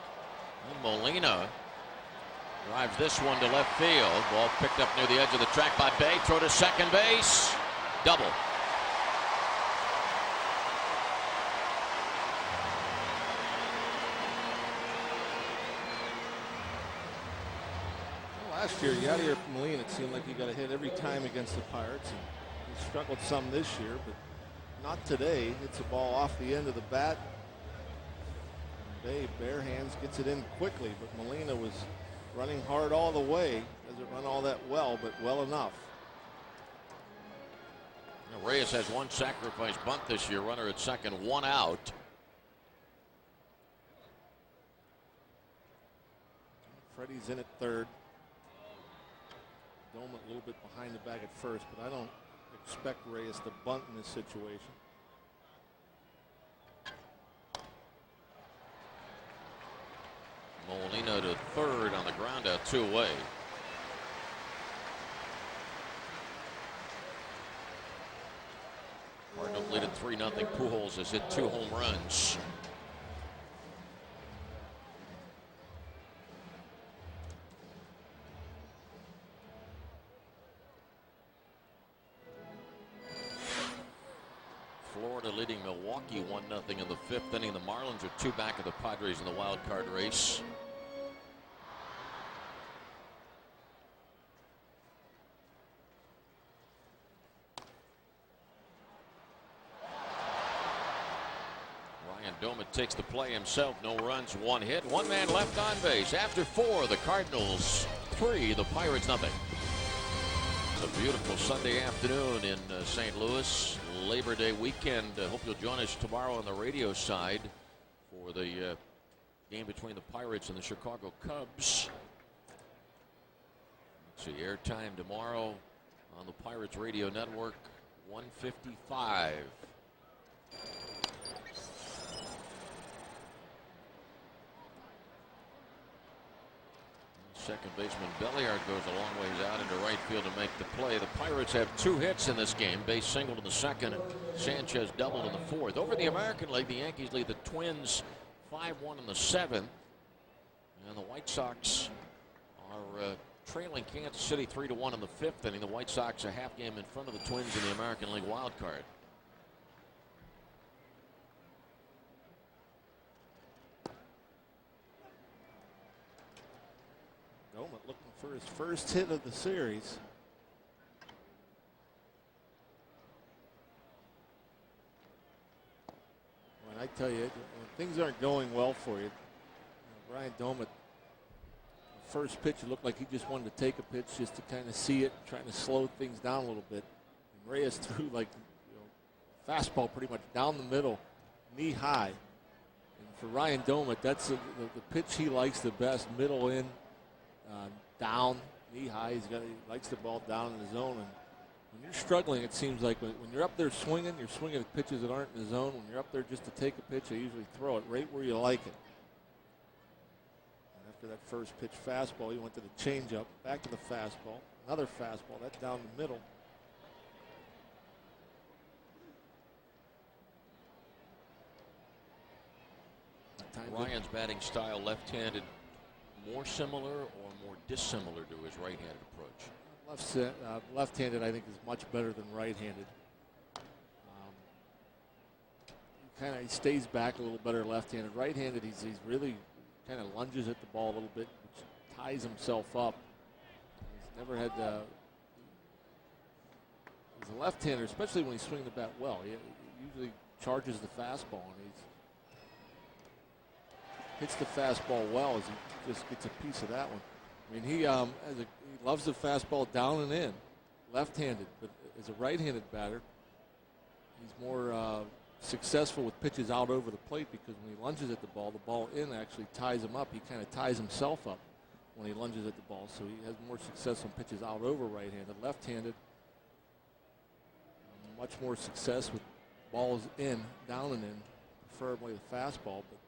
Well, Molina drives this one to left field. Ball picked up near the edge of the track by Bay. Throw to second base. Double. Last year, Yadier Molina, it seemed like he got a hit every time against the Pirates, and he struggled some this year, but not today. Hits a ball off the end of the bat. Bay bare hands, gets it in quickly, but Molina was running hard all the way. Doesn't run all that well, but well enough. Now Reyes has one sacrifice bunt this year. Runner at second, 1 out. Freddie's in at third. Dome a little bit behind the bag at first, but I don't expect Reyes to bunt in this situation. Molina to third on the ground out, 2 away. Cardinals lead at 3-0. Pujols has hit 2 home runs. Florida leading Milwaukee 1-0 in the 5th inning. The Marlins are 2 back of the Padres in the wild card race. Ryan Doumit takes the play himself. No runs, 1 hit, 1 man left on base. After 4, the Cardinals 3, the Pirates 0. It's a beautiful Sunday afternoon in St. Louis. Labor Day weekend. Hope you'll join us tomorrow on the radio side for the game between the Pirates and the Chicago Cubs. Let's see, airtime tomorrow on the Pirates radio network, 1:55. Second baseman Belliard goes a long ways out into right field to make the play. The Pirates have 2 hits in this game. Base single to the second, and Sanchez doubled in the fourth. Over in the American League, the Yankees lead the Twins 5-1 in the seventh. And the White Sox are trailing Kansas City 3-1 in the fifth inning. The White Sox a half game in front of the Twins in the American League wild card. Domet looking for his first hit of the series. When I tell you, when things aren't going well for you, Brian Domet, first pitch, it looked like he just wanted to take a pitch just to kind of see it, trying to slow things down a little bit. And Reyes threw like fastball pretty much down the middle, knee high. And for Ryan Domet, that's the pitch he likes the best, middle in. Down, knee high. He likes the ball down in the zone. And when you're struggling, it seems like when you're up there swinging, you're swinging at pitches that aren't in the zone. When you're up there just to take a pitch, they usually throw it right where you like it. And after that first pitch fastball, he went to the changeup, back to the fastball, another fastball, that's down the middle. Ryan's batting style, left-handed, more similar or more dissimilar to his right-handed approach? Left-handed, I think, is much better than right-handed. He stays back a little better left-handed. Right-handed, he's really kind of lunges at the ball a little bit, which ties himself up. He's never had. He's a left-hander, especially when he's swinging the bat well. He usually charges the fastball, and he hits the fastball well as he just gets a piece of that one. I mean, he loves the fastball down and in, left-handed, but as a right-handed batter, he's more successful with pitches out over the plate because when he lunges at the ball in actually ties him up. He kind of ties himself up when he lunges at the ball, so he has more success on pitches out over right-handed. Left-handed, much more success with balls in, down and in, preferably the fastball, but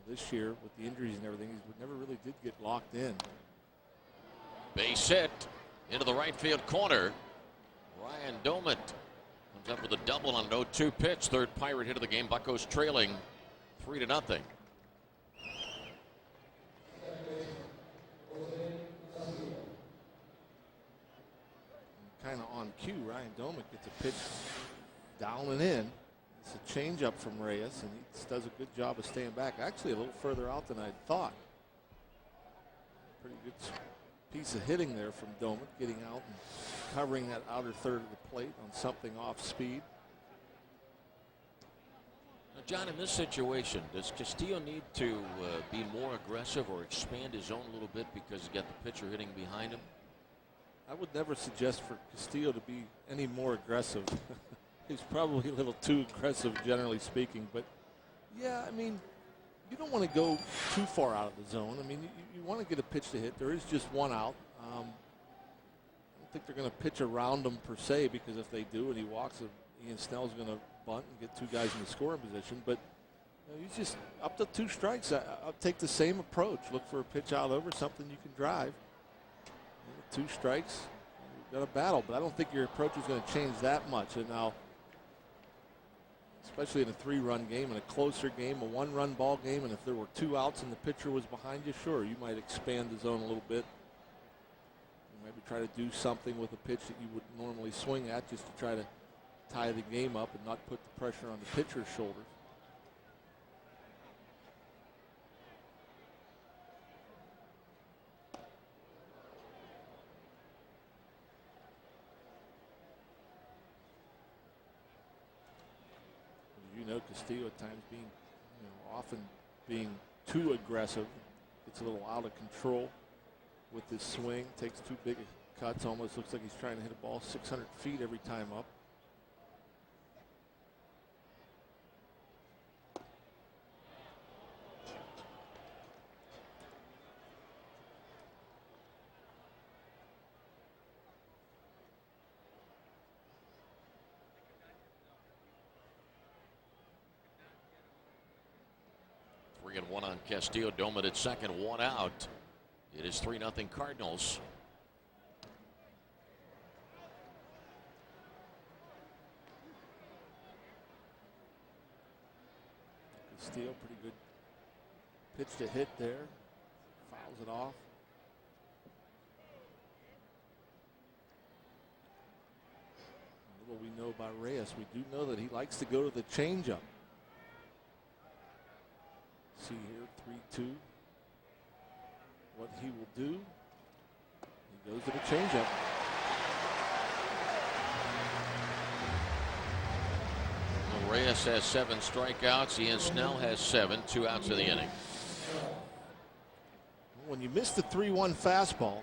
this year with the injuries and everything, he never really did get locked in. Base hit into the right field corner. Ryan Domet comes up with a double on an 0-2 pitch. Third Pirate hit of the game. Buccos trailing 3-0. Kind of on cue, Ryan Domet gets a pitch down and in. It's a changeup from Reyes, and he does a good job of staying back. Actually, a little further out than I thought. Pretty good piece of hitting there from Domet, getting out and covering that outer third of the plate on something off speed. Now, John, in this situation, does Castillo need to be more aggressive or expand his zone a little bit because he's got the pitcher hitting behind him? I would never suggest for Castillo to be any more aggressive. He's probably a little too aggressive, generally speaking. But, yeah, I mean, you don't want to go too far out of the zone. I mean, you want to get a pitch to hit. There is just one out. I don't think they're going to pitch around him per se, because if they do and he walks, Ian Snell's going to bunt and get 2 guys in the scoring position. But he's just up to 2 strikes. I'll take the same approach. Look for a pitch out over, something you can drive. 2 strikes, you've got a battle. But I don't think your approach is going to change that much. And now, especially in a 3-run game, in a closer game, a 1-run ball game, and if there were 2 outs and the pitcher was behind you, sure, you might expand the zone a little bit. Maybe try to do something with a pitch that you would normally swing at just to try to tie the game up and not put the pressure on the pitcher's shoulders. Castillo at times being, often being too aggressive, gets a little out of control with his swing, takes too big cuts. Almost looks like he's trying to hit a ball 600 feet every time up. Three and one on Castillo. Doman at second, one out. It is 3-0 Cardinals. Castillo, pretty good pitch to hit there. Fouls it off. Little we know about Reyes. We do know that he likes to go to the changeup. See here, 3-2. What he will do. He goes to the changeup. Reyes has 7 strikeouts. Ian Snell has 7, 2 outs in the inning. When you miss the 3-1 fastball,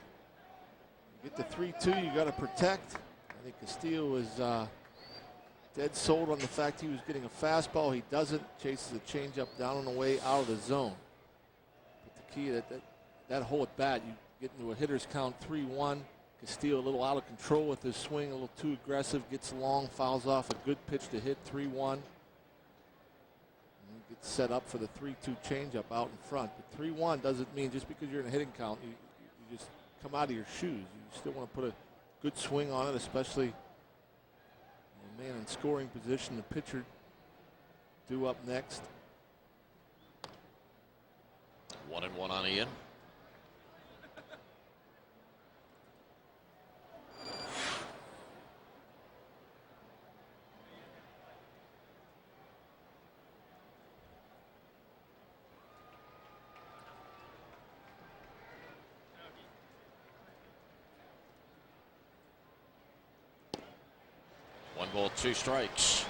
you get the 3-2, you got to protect. I think Castillo was dead sold on the fact he was getting a fastball. He doesn't. Chases the changeup down and away out of the zone. But the key that whole at bat, you get into a hitter's count 3-1. Castillo a little out of control with his swing, a little too aggressive, gets long, fouls off a good pitch to hit 3-1. Gets set up for the 3-2 changeup out in front. But 3-1 doesn't mean just because you're in a hitting count, you just come out of your shoes. You still want to put a good swing on it, especially a man in scoring position. The pitcher due up next. 1-1 on Ian. One ball, 2 strikes.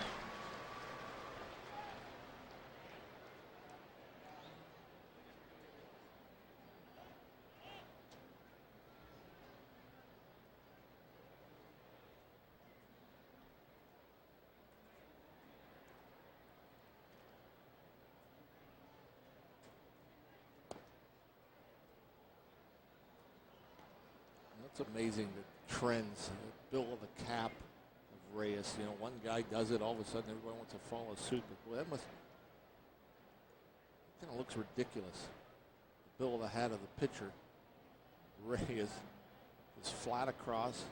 It's amazing the trends, the bill of the cap of Reyes. You know, one guy does it, all of a sudden everyone wants to follow suit. But boy, that kind of looks ridiculous. The bill of the hat of the pitcher, Reyes, is flat across.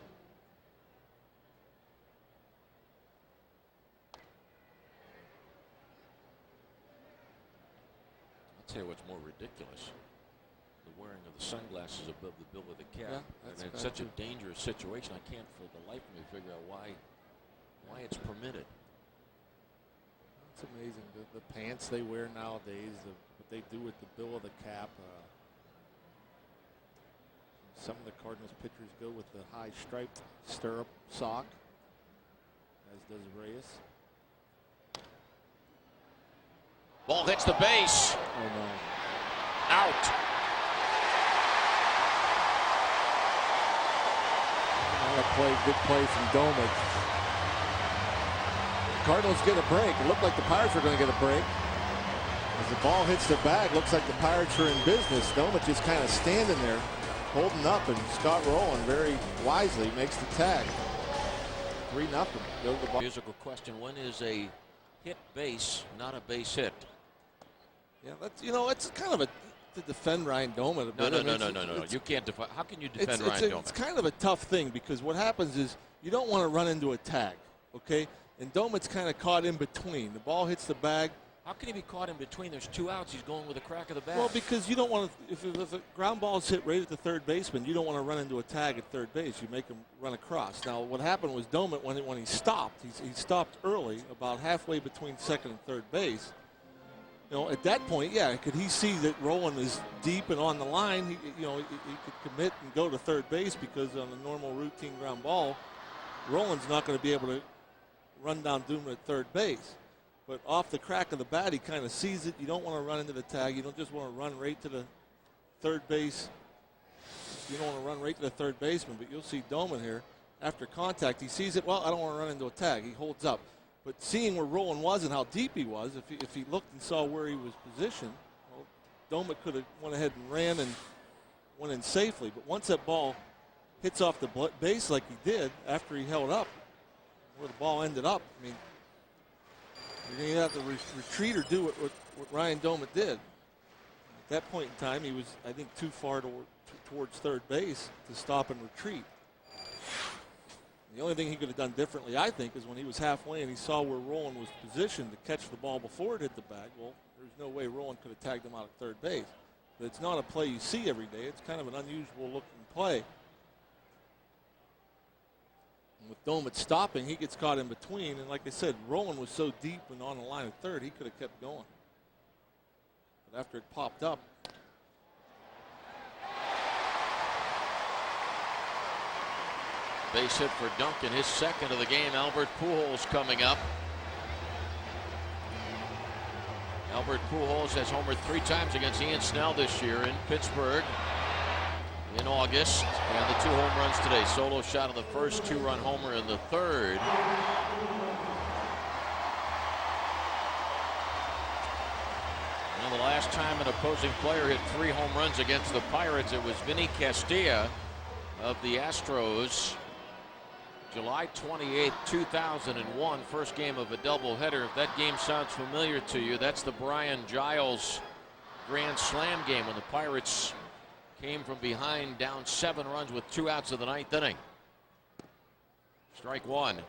I'll tell you what's more ridiculous. The wearing of the sunglasses above the bill of the cap. Yeah, and it's such a dangerous situation. I can't for the life of me figure out why it's permitted. It's amazing. The pants they wear nowadays, what they do with the bill of the cap. Some of the Cardinals pitchers go with the high striped stirrup sock, as does Reyes. Ball hits the base. Oh no. Out. Good play from Doman. The Cardinals get a break. It looked like the Pirates were going to get a break. As the ball hits the bag, looks like the Pirates are in business. Doman just kind of standing there, holding up, and Scott Rowland very wisely makes the tag. 3-0. Goes the ball. Musical question: when is a hit base not a base hit? Yeah, that's it's kind of to defend Ryan Doman a bit. No. You can't defend. How can you defend Ryan Doman? It's kind of a tough thing because what happens is you don't want to run into a tag, okay? And Doman's kind of caught in between. The ball hits the bag. How can he be caught in between? There's 2 outs. He's going with a crack of the bat. Well, because you don't want to. If a ground ball is hit right at the third baseman, you don't want to run into a tag at third base. You make him run across. Now, what happened was Doman when he stopped. He stopped early, about halfway between second and third base. At that point, yeah, could he see that Rowland is deep and on the line? He could commit and go to third base because on a normal routine ground ball, Rowland's not going to be able to run down Doman at third base. But off the crack of the bat, he kind of sees it. You don't want to run into the tag. You don't just want to run right to the third base you don't want to run right to the third baseman, but you'll see Doman here after contact. He sees it. Well, I don't want to run into a tag. He holds up. But seeing where Rolen was and how deep he was, if he looked and saw where he was positioned, well, Doman could have went ahead and ran and went in safely. But once that ball hits off the base like he did after he held up, where the ball ended up, I mean, you're going to have to retreat or do what Ryan Doman did. At that point in time, he was, I think, too far towards third base to stop and retreat. The only thing he could have done differently, I think, is when he was halfway and he saw where Rolen was positioned to catch the ball before it hit the bag. Well, there's no way Rolen could have tagged him out at third base. But it's not a play you see every day. It's kind of an unusual looking play. And with Doman stopping, he gets caught in between. And like I said, Rolen was so deep and on the line at third, he could have kept going. But after it popped up, base hit for Duncan, his second of the game. Albert Pujols coming up. Albert Pujols has homered 3 times against Ian Snell this year in Pittsburgh in August. And the 2 home runs today. Solo shot of the first, 2-run homer in the third. And the last time an opposing player hit 3 home runs against the Pirates, it was Vinny Castilla of the Astros. July 28, 2001, first game of a doubleheader. If that game sounds familiar to you, that's the Brian Giles Grand Slam game when the Pirates came from behind down 7 runs with 2 outs of the 9th inning. Strike 1.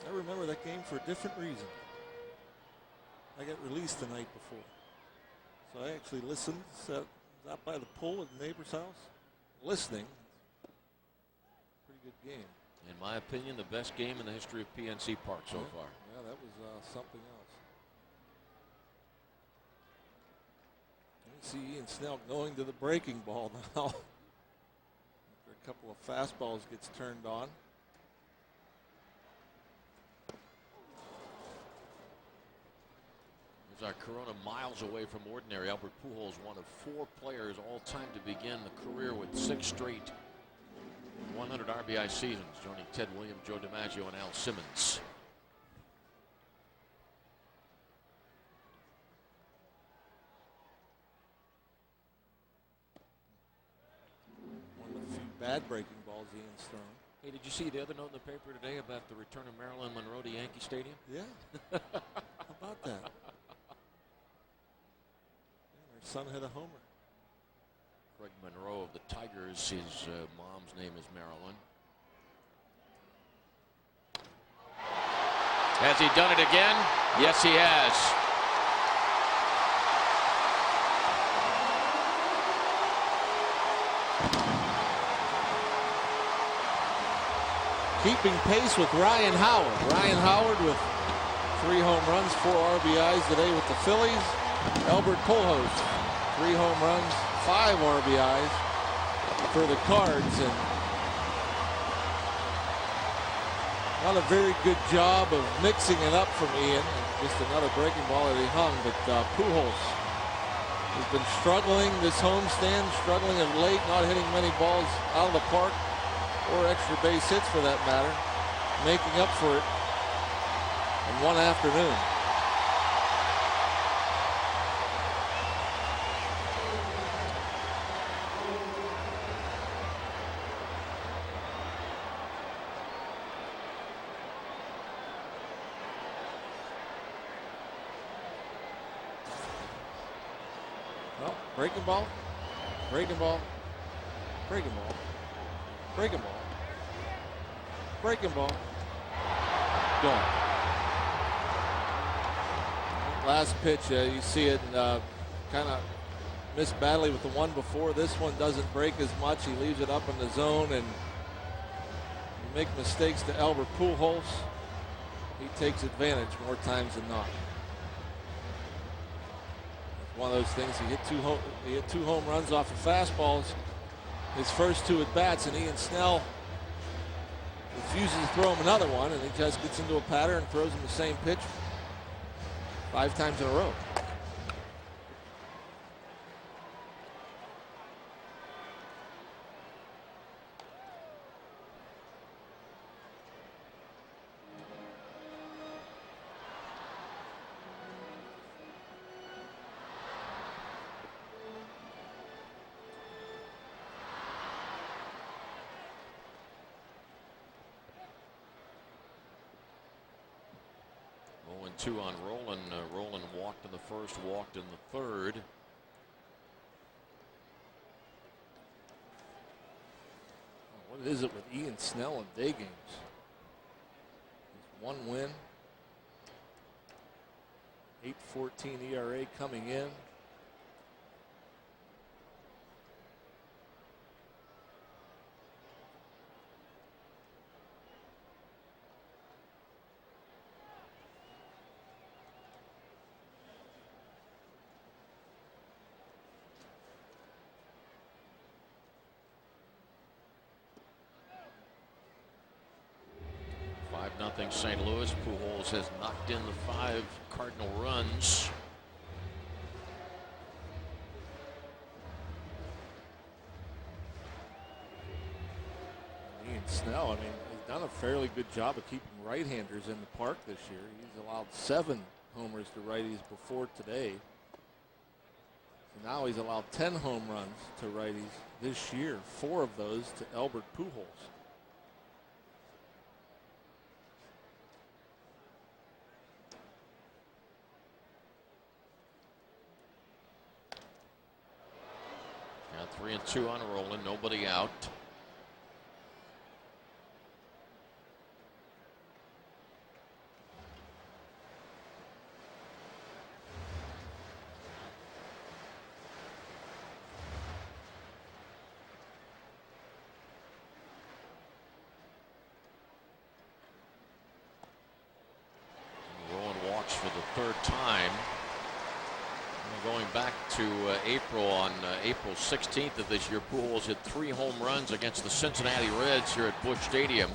I remember that game for a different reason. I got released the night before. So I actually listened, sat out by the pool at the neighbor's house. Listening. Pretty good game. In my opinion, the best game in the history of PNC Park so far. Yeah, that was something else. You see Ian Snell going to the breaking ball now. After a couple of fastballs gets turned on. Our Corona miles away from ordinary. Albert Pujols, one of 4 players all time to begin the career with 6 straight 100 RBI seasons, joining Ted Williams, Joe DiMaggio, and Al Simmons. One of the few bad breaking balls Ian's thrown. Hey, did you see the other note in the paper today about the return of Marilyn Monroe to Yankee Stadium? Yeah. How about that? Son hit a homer. Craig Monroe of the Tigers. His mom's name is Marilyn. Has he done it again? Yes, he has. Keeping pace with Ryan Howard. Ryan Howard with 3 home runs, 4 RBIs today with the Phillies. Albert Pujols, 3 home runs, 5 RBIs for the Cards, and not a very good job of mixing it up from Ian. Just another breaking ball that he hung, but Pujols has been struggling this homestand, struggling of late, not hitting many balls out of the park or extra base hits for that matter, making up for it in one afternoon. Well, breaking ball, breaking ball, breaking ball, breaking ball, breaking ball, gone. Last pitch, you see it kind of missed badly with the one before. This one doesn't break as much. He leaves it up in the zone, and you make mistakes to Albert Pujols. He takes advantage more times than not. One of those things. He hit 2 home runs off of fastballs. His first 2 at bats, and Ian Snell refuses to throw him another one, and he just gets into a pattern and throws him the same pitch 5 times in a row. 2 on Rolen. Rolen walked in the first, walked in the third. What is it with Ian Snell in day games? One win, 8.14 ERA coming in. Nothing St. Louis. Pujols has knocked in the 5 Cardinal runs. Ian Snell, I mean, he's done a fairly good job of keeping right-handers in the park this year. He's allowed 7 homers to righties before today. So now he's allowed 10 home runs to righties this year, 4 of those to Albert Pujols. Got 3 and 2 on Rolen, nobody out. Rolen walks for the 3rd time. Going back to April, on April 16th of this year, Pujols hit 3 home runs against the Cincinnati Reds here at Busch Stadium,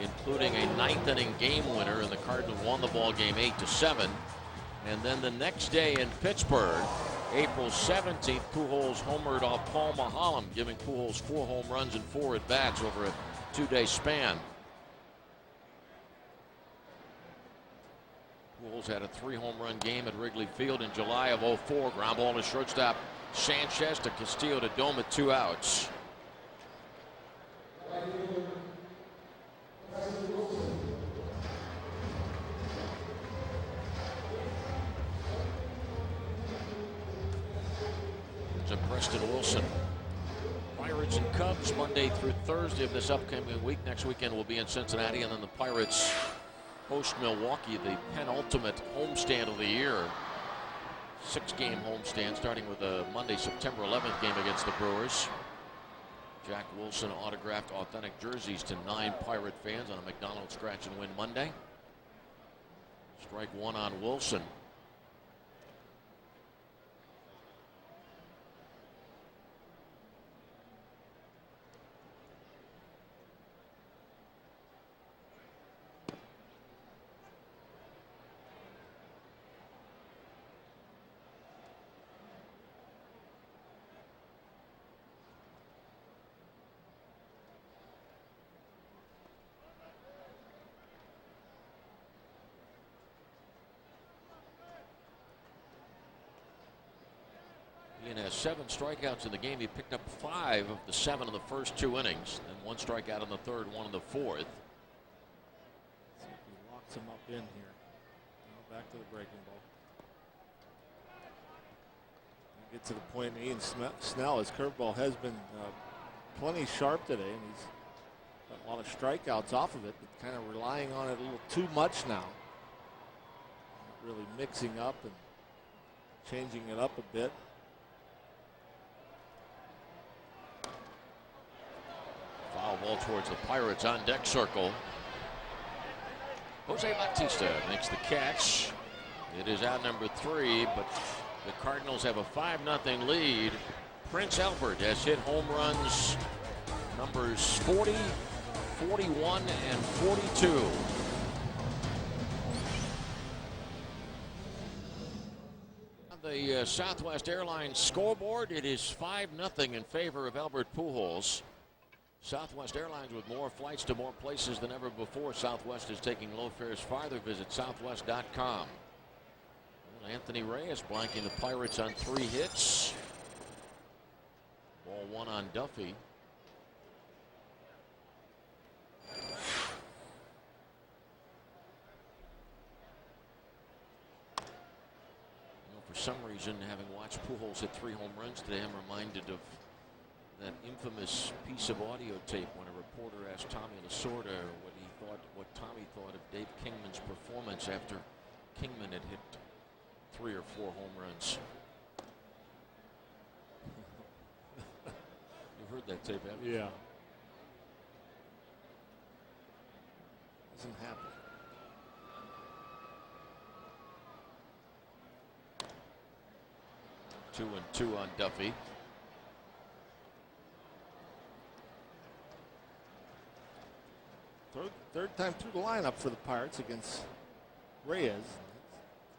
including a 9th inning game winner, and the Cardinals won the ball game 8-7. And then the next day in Pittsburgh, April 17th, Pujols homered off Paul Maholm, giving Pujols 4 home runs and 4 at bats over a 2-day span. Pujols had a 3 home run game at Wrigley Field in July of '04. Ground ball to shortstop Sanchez to Castillo to Dome at 2 outs. To Preston Wilson. Pirates and Cubs Monday through Thursday of this upcoming week. Next weekend will be in Cincinnati, and then the Pirates host Milwaukee, the penultimate homestand of the year. 6-game homestand starting with a Monday, September 11th game against the Brewers. Jack Wilson autographed authentic jerseys to 9 Pirate fans on a McDonald's scratch and win Monday. Strike 1 on Wilson. Ian has 7 strikeouts in the game. He picked up 5 of the 7 in the first 2 innings, and 1 strikeout in the 3rd, 1 in the 4th. See if he locks him up in here. Now back to the breaking ball. We get to the point. Ian Snell, his curveball has been plenty sharp today, and he's got a lot of strikeouts off of it, but kind of relying on it a little too much now. Not really mixing up and changing it up a bit. Foul ball towards the Pirates on deck circle. Jose Bautista makes the catch. It is out number 3, but the Cardinals have a 5-0 lead. Prince Albert has hit home runs numbers 40, 41, and 42. On the Southwest Airlines scoreboard, it is 5-0 in favor of Albert Pujols. Southwest Airlines with more flights to more places than ever before. Southwest is taking low fares farther. Visit southwest.com. Well, Anthony Reyes blanking the Pirates on 3 hits. Ball 1 on Duffy. For some reason, having watched Pujols hit 3 home runs today, I'm reminded of that infamous piece of audio tape when a reporter asked Tommy Lasorda what Tommy thought of Dave Kingman's performance after Kingman had hit 3 or 4 home runs. You've heard that tape, haven't you? Yeah. Doesn't happen. Two and two on Duffy. Third time through the lineup for the Pirates against Reyes.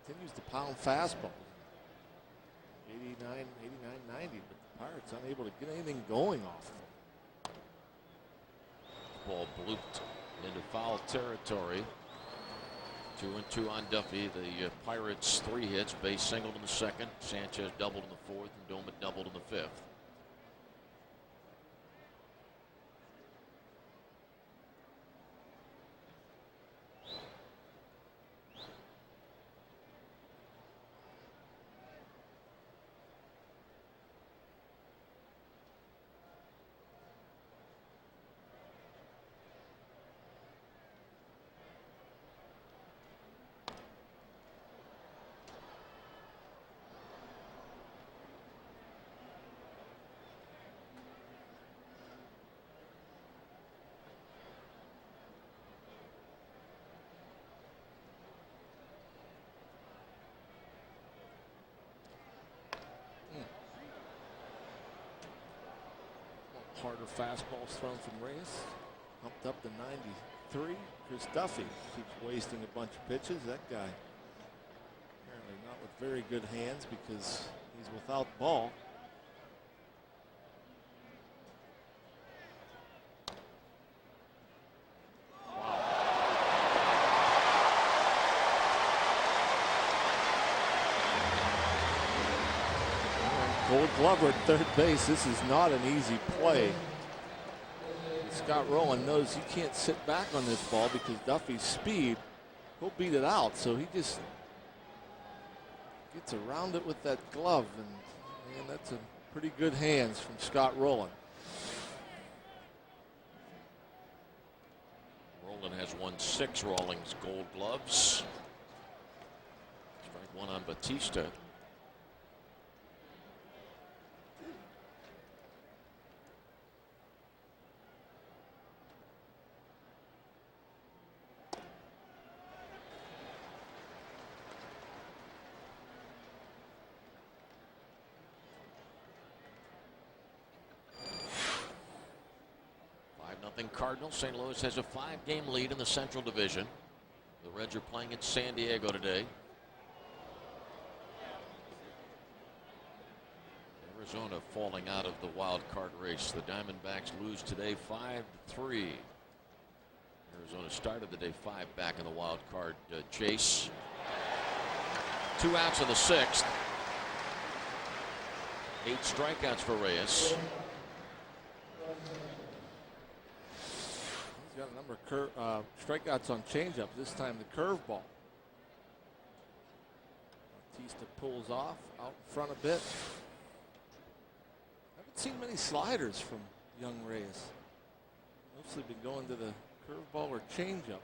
Continues to pound fastball. 89, 90, but the Pirates unable to get anything going off of them. Ball blooped into foul territory. 2 and 2 on Duffy. The Pirates 3 hits, base singled in the second. Sanchez doubled in the fourth, and Doman doubled in the fifth. Harder fastballs thrown from Reyes. Humped up to 93. Chris Duffy keeps wasting a bunch of pitches. That guy apparently not with very good hands because he's without ball. Gold Glover at third base. This is not an easy play. Scott Rowland knows he can't sit back on this ball because Duffy's speed, he'll beat it out. So he just gets around it with that glove, and man, that's a pretty good hands from Scott Rowland. Rowland has won 6 Rawlings Gold Gloves. Strike 1 on Batista. Cardinals. St. Louis has a 5-game lead in the Central Division. The Reds are playing at San Diego today. Arizona falling out of the wild card race. The Diamondbacks lose today 5-3. Arizona started the day 5 back in the wild card chase. 2 outs in the 6th. 8 strikeouts for Reyes. He's got a number of strikeouts on changeup. This time the curveball. Batista pulls off out in front a bit. Haven't seen many sliders from young Reyes. Mostly been going to the curveball or changeup.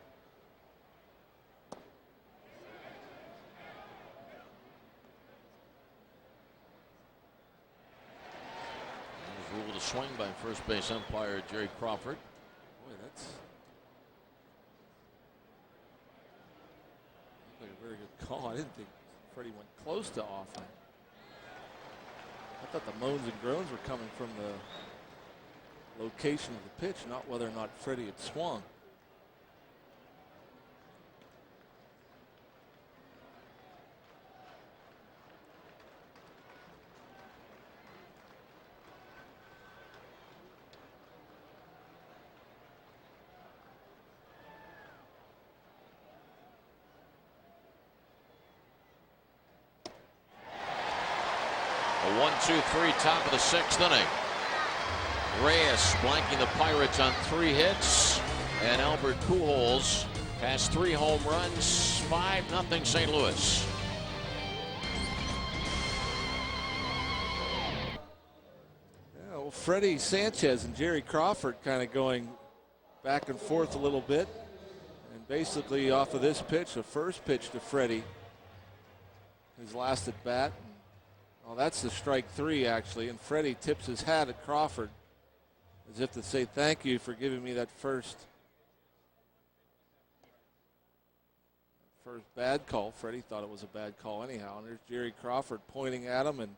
Ruled a swing by first base umpire Jerry Crawford. Boy, that's like a very good call. I didn't think Freddie went close to offering. I thought the moans and groans were coming from the location of the pitch, not whether or not Freddie had swung. A 1-2-3 top of the 6th inning. Reyes blanking the Pirates on 3 hits, and Albert Pujols has 3 home runs. 5-0 St. Louis. Freddie Sanchez and Jerry Crawford kind of going back and forth a little bit. And basically off of this pitch, the first pitch to Freddie, his last at bat. Well, that's the strike 3 actually, and Freddie tips his hat at Crawford as if to say thank you for giving me that first bad call. Freddie thought it was a bad call anyhow, and there's Jerry Crawford pointing at him. And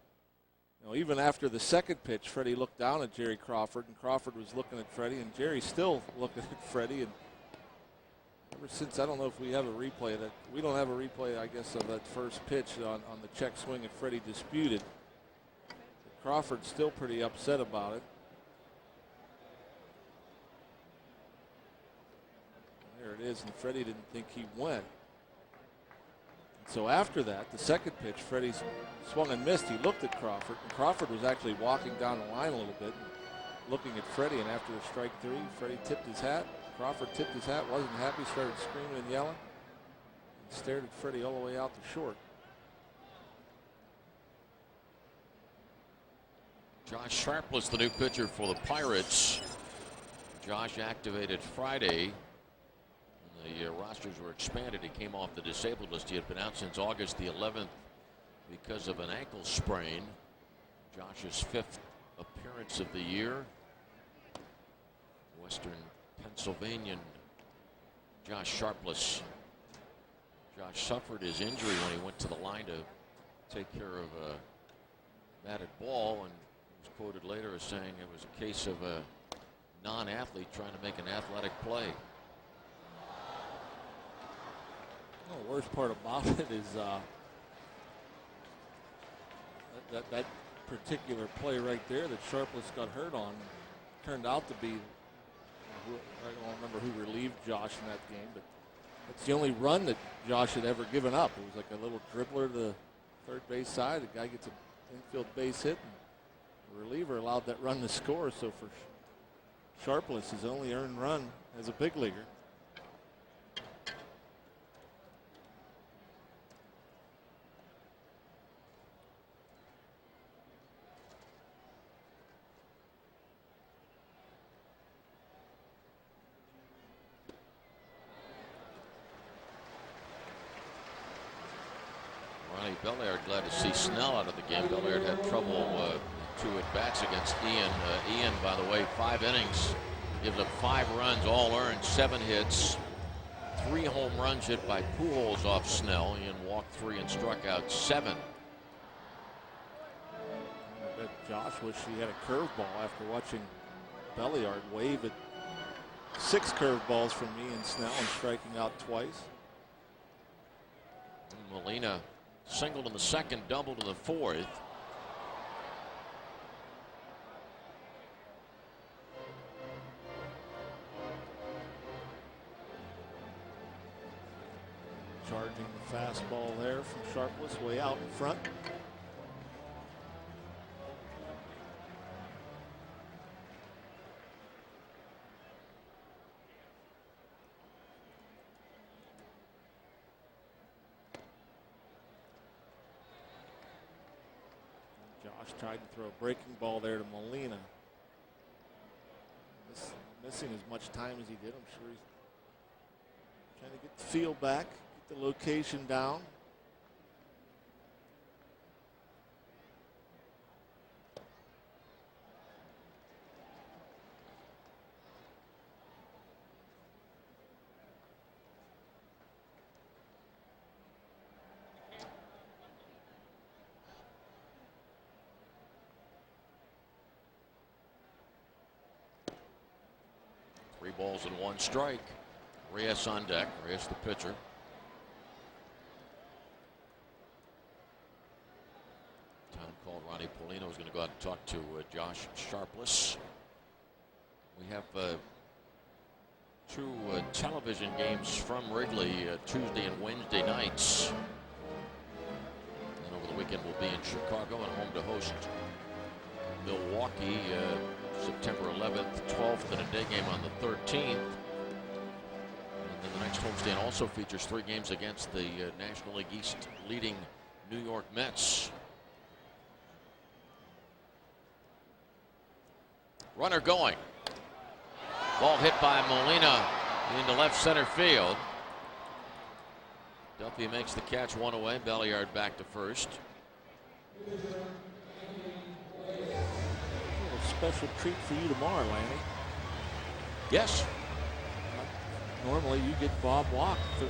even after the second pitch, Freddie looked down at Jerry Crawford, and Crawford was looking at Freddie, and Jerry's still looking at Freddie. And ever since, I don't know if we have a replay of that. We don't have a replay, I guess, of that first pitch on the check swing that Freddie disputed. Crawford's still pretty upset about it. There it is, and Freddie didn't think he went. And so after that, the second pitch, Freddie swung and missed. He looked at Crawford, and Crawford was actually walking down the line a little bit and looking at Freddie. And after the strike 3, Freddie tipped his hat. Crawford tipped his hat, wasn't happy, started screaming and yelling, and stared at Freddie all the way out to short. Josh Sharpless, the new pitcher for the Pirates. Josh activated Friday. The rosters were expanded. He came off the disabled list. He had been out since August the 11th because of an ankle sprain. Josh's 5th appearance of the year. Western Pennsylvanian Josh Sharpless. Josh suffered his injury when he went to the line to take care of a batted ball, and he was quoted later as saying it was a case of a non-athlete trying to make an athletic play. Well, the worst part about it is that particular play right there that Sharpless got hurt on turned out to be, I don't remember who relieved Josh in that game, but it's the only run that Josh had ever given up. It was like a little dribbler to the third base side. The guy gets an infield base hit, and the reliever allowed that run to score. So for Sharpless, his only earned run as a big leaguer. Belaird glad to see Snell out of the game. Belaird had trouble 2 at-bats against Ian. Ian, by the way, 5 innings, gives up 5 runs, all earned, 7 hits, 3 home runs hit by Pujols off Snell. Ian walked 3 and struck out 7. I bet Josh wished he had a curveball after watching Belaird wave at 6 curveballs from Ian Snell and striking out twice. Molina singled in the second, doubled in the 4th. Charging the fastball there from Sharpless, way out in front. Josh tried to throw a breaking ball there to Molina. Missing as much time as he did. I'm sure he's trying to get the feel back, get the location down. Balls and 1 strike. Reyes on deck. Reyes the pitcher. Town called Ronnie Paulino is going to go out and talk to Josh Sharpless. We have 2 television games from Wrigley Tuesday and Wednesday nights. And over the weekend we'll be in Chicago and home to host Milwaukee September 11th, 12th, and a day game on the 13th. And then the next homestand also features 3 games against the National League East leading New York Mets. Runner going. Ball hit by Molina into left center field. Duffy makes the catch, one away. Belliard back to first. A little special treat for you tomorrow, Lanny. Yes. Normally you get Bob Walk the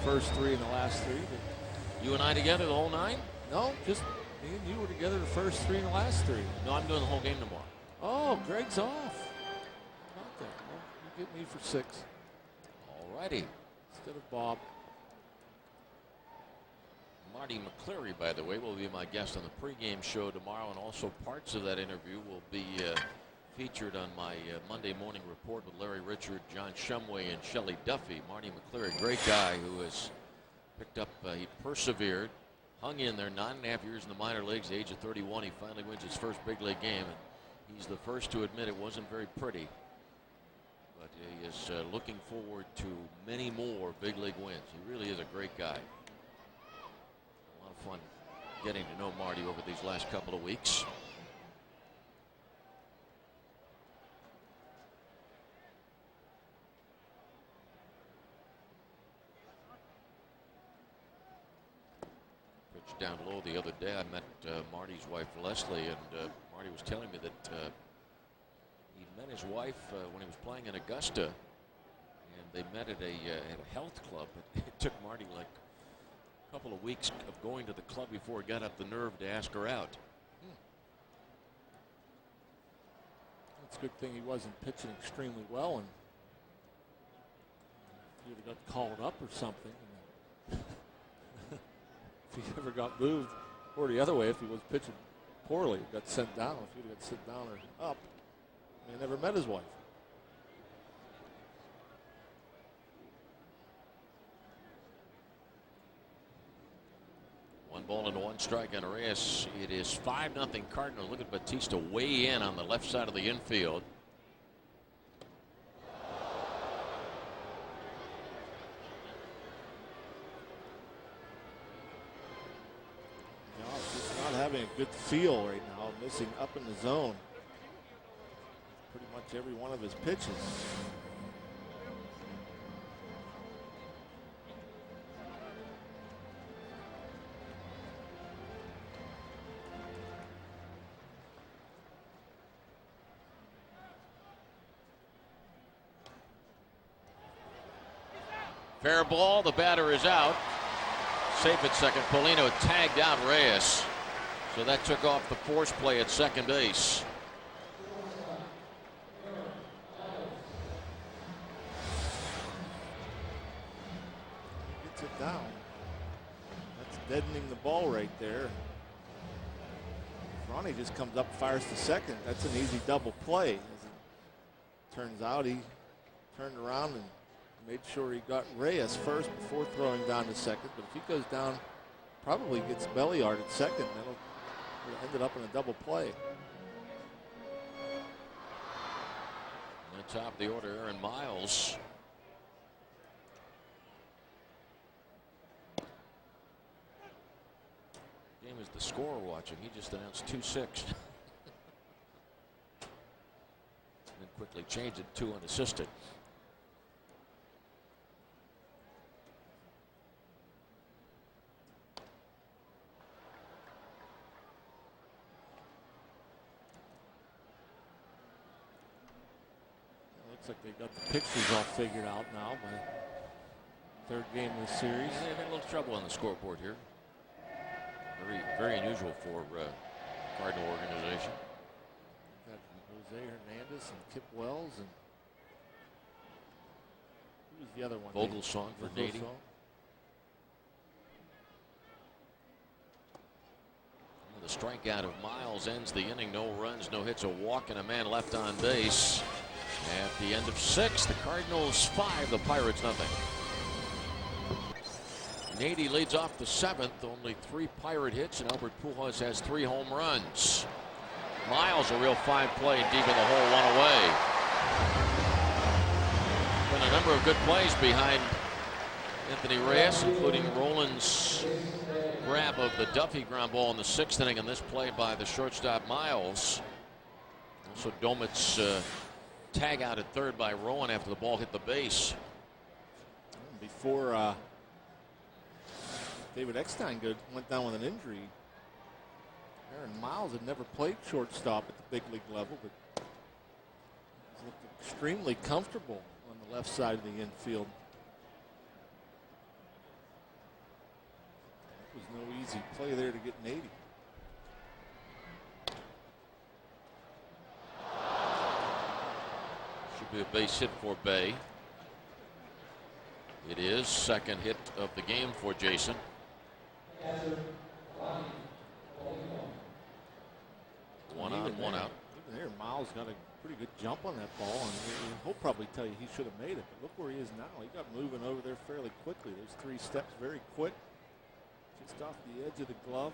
first three and the last three. But You and I together the whole 9? no, just me and you were together the first three and the last three. No, I'm doing the whole game tomorrow. Oh, Greg's off. Not that. Well, you get me for 6 All righty. instead of Bob. Marty McCleary, by the way, will be my guest on the pregame show tomorrow, and also parts of that interview will be featured on my Monday morning report with Larry Richard, John Shumway, and Shelley Duffy. Marty McCleary, great guy who has picked up, he persevered, hung in there 9.5 years in the minor leagues. At the age of 31, he finally wins his first big league game, and he's the first to admit it wasn't very pretty. But he is looking forward to many more big league wins. He really is a great guy. Fun getting to know Marty over these last couple of weeks. Pitched down low the other day. I met Marty's wife Leslie, and Marty was telling me that he met his wife when he was playing in Augusta, and they met at a health club. It took Marty like couple of weeks of going to the club before he got up the nerve to ask her out. It's a good thing he wasn't pitching extremely well, and he would have got called up or something. If he ever got moved, or the other way, if he was pitching poorly, got sent down. If he would have got sent down or up, he never met his wife. One ball and one strike on Reyes. It is 5-0 Cardinals. Look at Batista way in on the left side of the infield. Just not having a good feel right now, missing up in the zone. Pretty much every one of his pitches. Fair ball. The batter is out. Safe at second. Paulino tagged out Reyes. So that took off the force play at second base. Gets it down. That's deadening the ball right there. Ronnie just comes up, fires to second. That's an easy double play. As it turns out, he turned around and made sure he got Reyes first before throwing down to second. But if he goes down, probably gets Belliard at second. That'll end up in a double play. On top of the order, Aaron Miles. Game is the scorer watching. He just announced 2-6. Then quickly changed it to unassisted. Looks like they got the pitchers all figured out now by third game of the series. Yeah, they've had a little trouble on the scoreboard here. Very unusual for Cardinal organization. Got Jose Hernandez and Kip Wells, and who was the other one? Vogelsong for Nady. The strikeout of Miles ends the inning. No runs, no hits, a walk, and a man left on base. At the end of 6, the Cardinals 5, the Pirates nothing. Nady leads off the 7th, only 3 Pirate hits, and Albert Pujols has 3 home runs. Miles, a real fine play deep in the hole, 1 away. Been a number of good plays behind Anthony Reyes, including Roland's grab of the Duffy ground ball in the 6th inning, and this play by the shortstop Miles. So Domit's tag out at third by Rowan after the ball hit the base. Before David Eckstein went down with an injury, Aaron Miles had never played shortstop at the big league level, but he's looked extremely comfortable on the left side of the infield. It was no easy play there to get an 80. Should be a base hit for Bay. It is second hit of the game for Jason. One on, one out. Even there, Miles got a pretty good jump on that ball, and he'll probably tell you he should have made it. But look where he is now. He got moving over there fairly quickly. There's 3 steps very quick, just off the edge of the glove.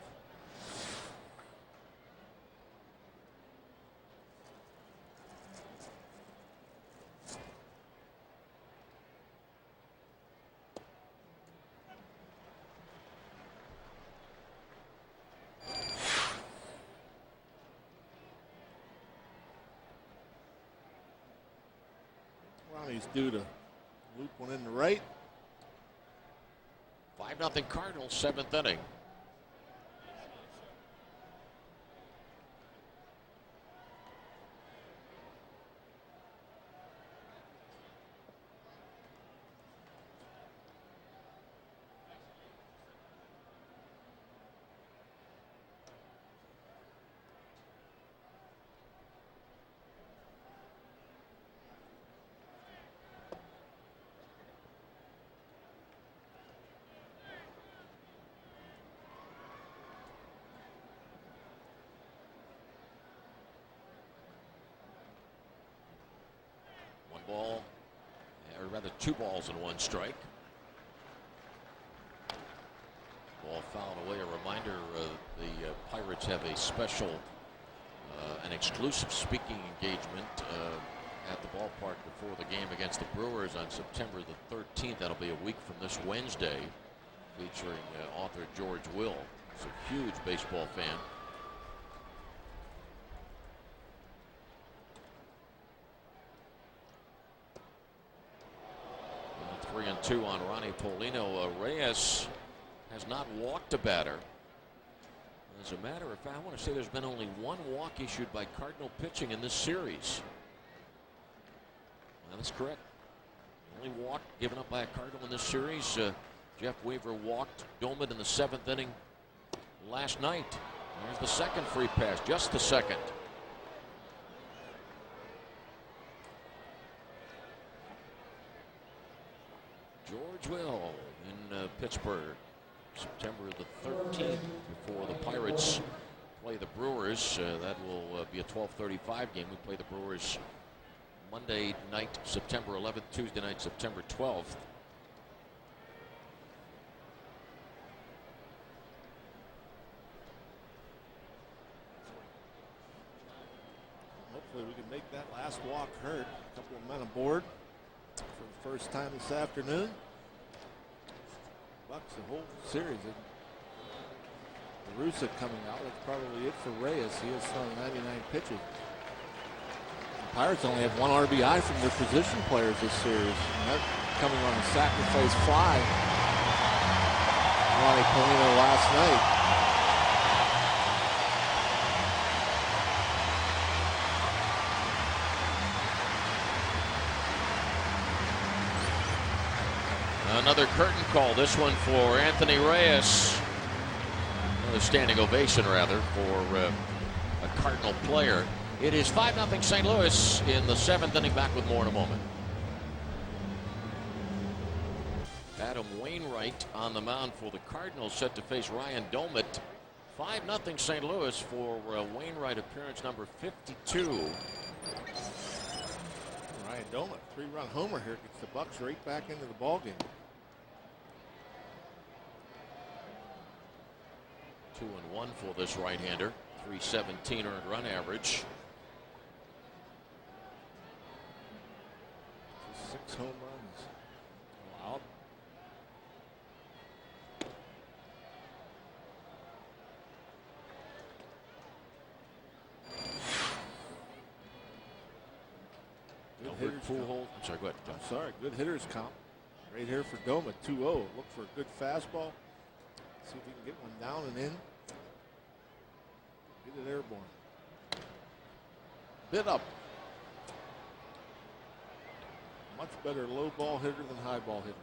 Ronnie's due to loop one in the right. 5-0 Cardinals, 7th inning. Ball, or rather 2 balls and 1 strike. Ball fouled away. A reminder, the Pirates have a special, an exclusive speaking engagement at the ballpark before the game against the Brewers on September the 13th. That'll be a week from this Wednesday, featuring author George Will. He's a huge baseball fan. 3-2 on Ronnie Paulino. Reyes has not walked a batter. As a matter of fact, I want to say there's been only 1 walk issued by Cardinal pitching in this series. That's correct. Only walk given up by a Cardinal in this series. Jeff Weaver walked Domit in the 7th inning last night. There's the second free pass, just the second. George Will in Pittsburgh, September the 13th, before the Pirates play the Brewers. That will be a 12:35 game. We play the Brewers Monday night, September 11th, Tuesday night, September 12th. Hopefully we can make that last walk hurt. A couple of men aboard for the first time this afternoon. Bucks the whole series. Rusa coming out. That's probably it for Reyes. He has thrown 99 pitches. The Pirates only have 1 RBI from their position players this series. And that coming on a sacrifice fly. Ronnie Paulino last night. Another curtain call, this one for Anthony Reyes. Another standing ovation, rather, for a Cardinal player. It is 5-0 St. Louis in the 7th inning. Back with more in a moment. Adam Wainwright on the mound for the Cardinals, set to face Ryan Domit. 5-0 St. Louis for Wainwright, appearance number 52. Ryan Domit, 3-run homer here, gets the Bucks right back into the ballgame. 2-1 for this right-hander. 317 earned run average. 6 home runs. Wow. Hitters Pujols. I'm sorry, go ahead, John. I'm sorry, good hitters comp. Right here for Doma, 2-0. Look for a good fastball. See if he can get one down and in. Get it airborne. Bit up. Much better low ball hitter than high ball hitter.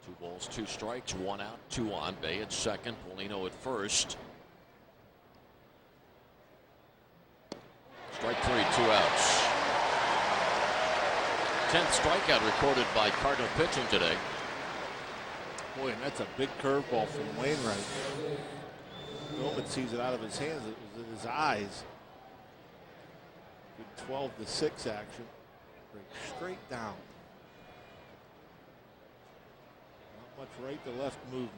Two balls, 2 strikes, 1 out, 2 on. Bay at second, Polino at first. Strike 3, 2 outs. 10th strikeout recorded by Cardinal pitching today. Boy, and that's a big curveball from Wainwright. Doma sees it out of his hands. It was in his eyes. Good 12-6 action. Breaks straight down. Not much right to left movement.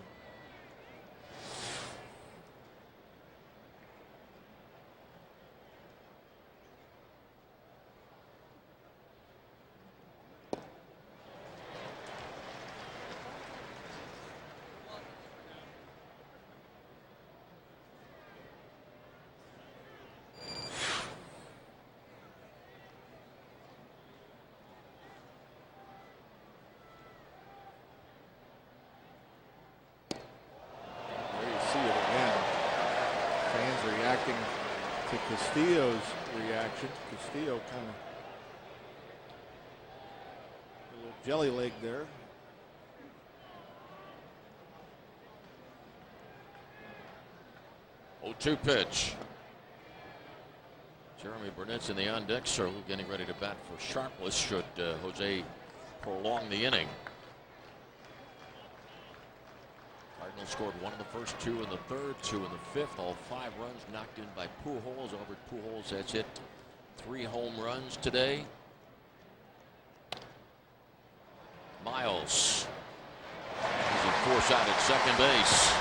Reacting to Castillo's reaction. Castillo kind of a little jelly leg there. Oh, 2 pitch. Jeremy Burnett's in the on deck circle, getting ready to bat for sharpless should Jose prolong the inning. Cardinals scored 1 in the first, 2 in the third, 2 in the fifth. All 5 runs knocked in by Pujols. Albert Pujols has hit 3 home runs today. Miles. He's in force out at second base.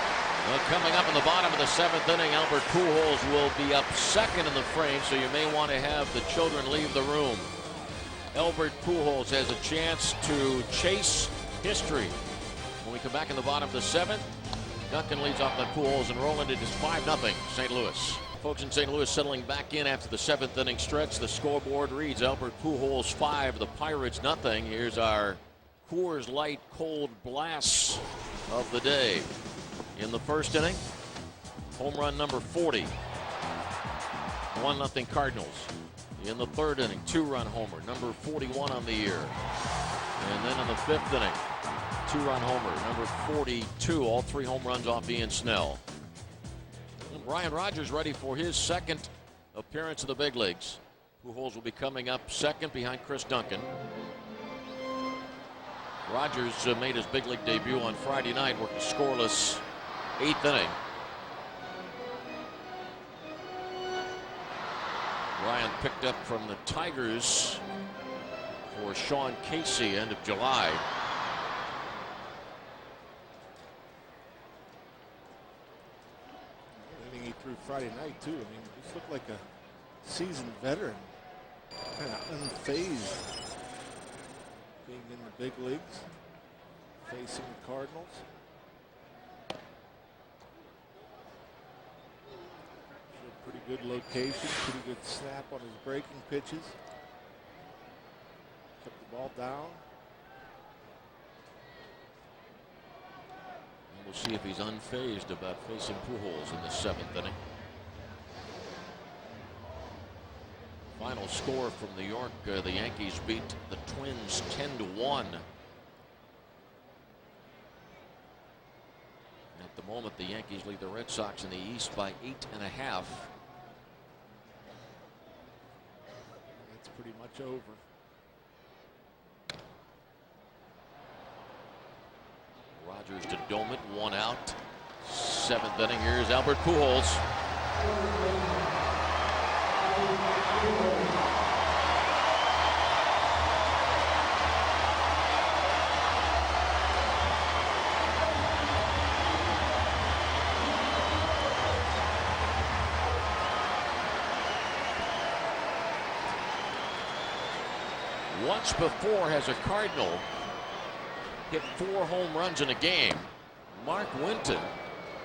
Well, coming up in the bottom of the 7th inning, Albert Pujols will be up second in the frame, so you may want to have the children leave the room. Albert Pujols has a chance to chase history. When we come back in the bottom of the 7th, Duncan leads off by Pujols and Roland. It is 5-0 St. Louis. Folks in St. Louis settling back in after the 7th inning stretch. The scoreboard reads Albert Pujols 5, the Pirates nothing. Here's our Coors Light cold blasts of the day. In the first inning, home run number 40. 1-0 Cardinals. In the third inning, 2-run homer, number 41 on the year. And then in the 5th inning, 2-run homer, number 42. All 3 home runs off Ian Snell. And Brian Rogers ready for his second appearance of the big leagues. Pujols will be coming up second behind Chris Duncan. Rogers made his big league debut on Friday night, worked a scoreless 8th inning. Ryan picked up from the Tigers for Sean Casey end of July. He threw Friday night too. I mean, just looked like a seasoned veteran, kind of unfazed, being in the big leagues, facing the Cardinals. Showed pretty good location, pretty good snap on his breaking pitches. Kept the ball down. We'll see if he's unfazed about facing Pujols in the 7th inning. Final score from New York, the Yankees beat the Twins 10-1. At the moment, the Yankees lead the Red Sox in the East by 8.5. It's pretty much over. Rogers to Domet, 1 out. 7th inning. Here's Albert Pujols. Once before has a Cardinal hit 4 home runs in a game. Mark Winton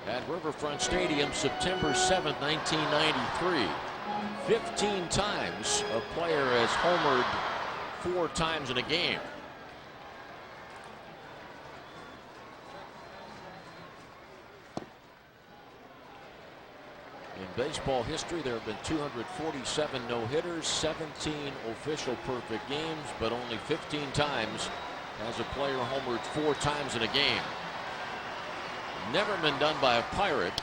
at Riverfront Stadium, September 7th, 1993. 15 times a player has homered 4 times in a game. In baseball history, there have been 247 no-hitters, 17 official perfect games, but only 15 times has a player homered 4 times in a game. Never been done by a Pirate.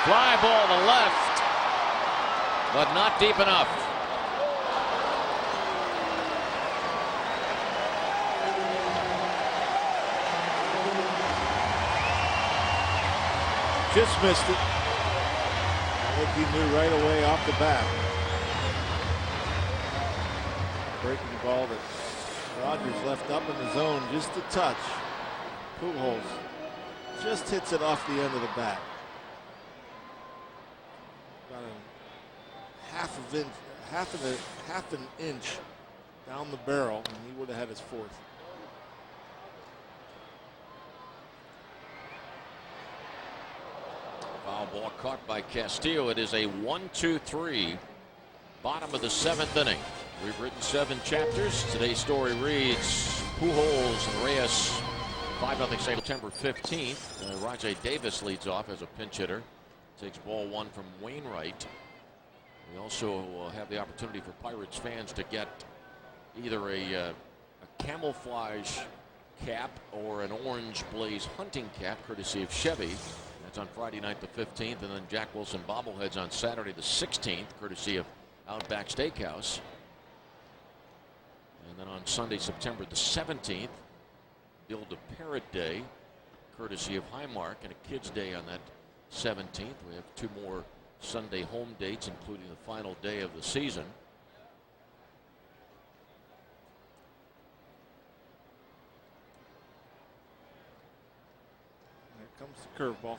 Fly ball to left, but not deep enough. Just missed it. I think he knew right away off the bat. Breaking ball that Rogers left up in the zone just a touch. Pujols just hits it off the end of the bat. About a half an inch down the barrel, and he would have had his 4th. Foul ball caught by Castillo. It is a 1-2-3. Bottom of the 7th inning. We've written 7 chapters. Today's story reads Pujols and Reyes 5-0 September 15th. Rajai Davis leads off as a pinch hitter. Takes ball 1 from Wainwright. We also have the opportunity for Pirates fans to get either a camouflage cap or an orange blaze hunting cap courtesy of Chevy. That's on Friday night the 15th, and then Jack Wilson bobbleheads on Saturday the 16th courtesy of Outback Steakhouse. And then on Sunday September the 17th, Build a Parrot Day courtesy of Highmark, and a Kids Day on that 17th. We have 2 more Sunday home dates, including the final day of the season. Here comes the curveball.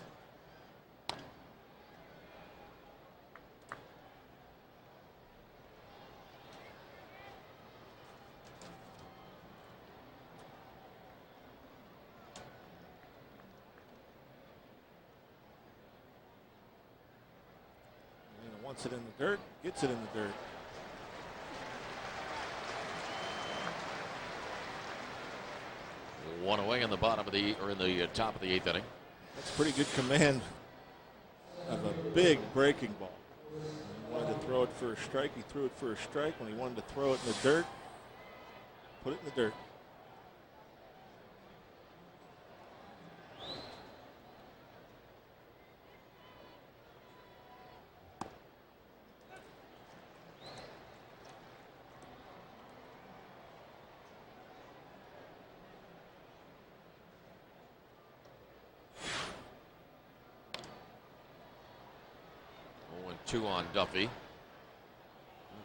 Wants it in the dirt, gets it in the dirt. One away in the bottom of the, or in the top of the 8th inning. That's pretty good command of a big breaking ball. When he wanted to throw it for a strike, he threw it for a strike. When he wanted to throw it in the dirt, put it in the dirt. On Duffy. The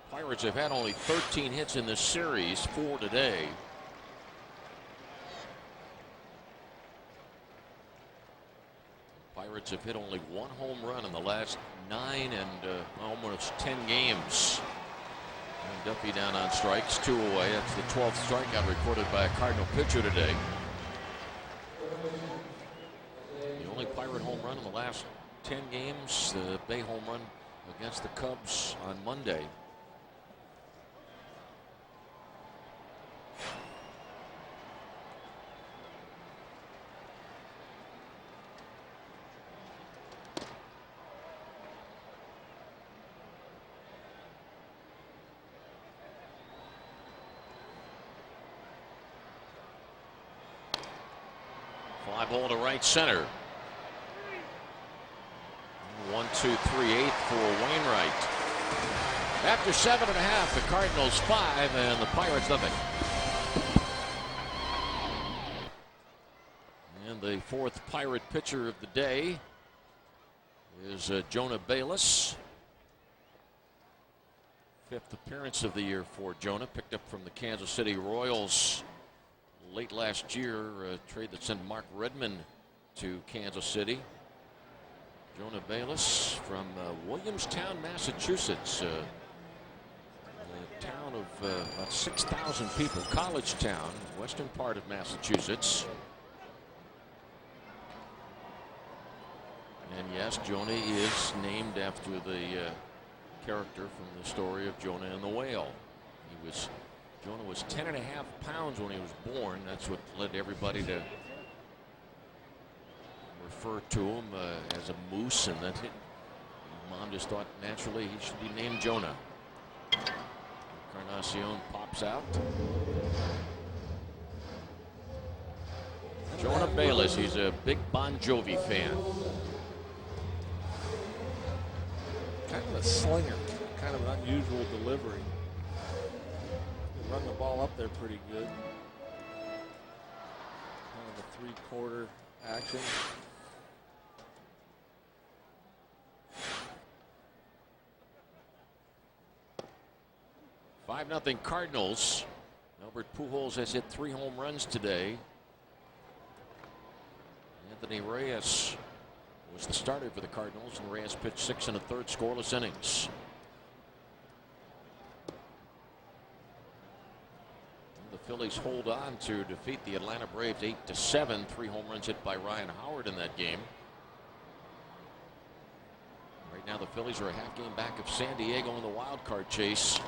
Pirates have had only 13 hits in this series, 4 today. Pirates have hit only 1 home run in the last 9 and almost 10 games. And Duffy down on strikes, 2 away. That's the 12th strikeout recorded by a Cardinal pitcher today. The only Pirate home run in the last 10 games, the Bay home run against the Cubs on Monday. Fly ball to right center. 1-2-3-8 for Wainwright. After 7.5, the Cardinals 5 and the Pirates nothing. And the 4th Pirate pitcher of the day is Jonah Bayless. Fifth appearance of the year for Jonah, picked up from the Kansas City Royals late last year, a trade that sent Mark Redmond to Kansas City. Jonah Bayless from Williamstown, Massachusetts, a town of about 6,000 people, college town, western part of Massachusetts. And yes, Jonah is named after the character from the story of Jonah and the whale. Jonah was 10.5 pounds when he was born. That's what led everybody to refer to him as a moose, and then Mom just thought naturally he should be named Jonah. Encarnacion pops out. Jonah Bayless, he's a big Bon Jovi fan. Kind of a slinger, kind of an unusual delivery. They run the ball up there pretty good. Kind of a three-quarter action. Five 5-0 Cardinals. Albert Pujols has hit 3 home runs today. Anthony Reyes was the starter for the Cardinals, and Reyes pitched 6 1/3 scoreless innings. The Phillies hold on to defeat the Atlanta Braves 8-7. 3 home runs hit by Ryan Howard in that game. Right now the Phillies are a half game back of San Diego in the wild card chase.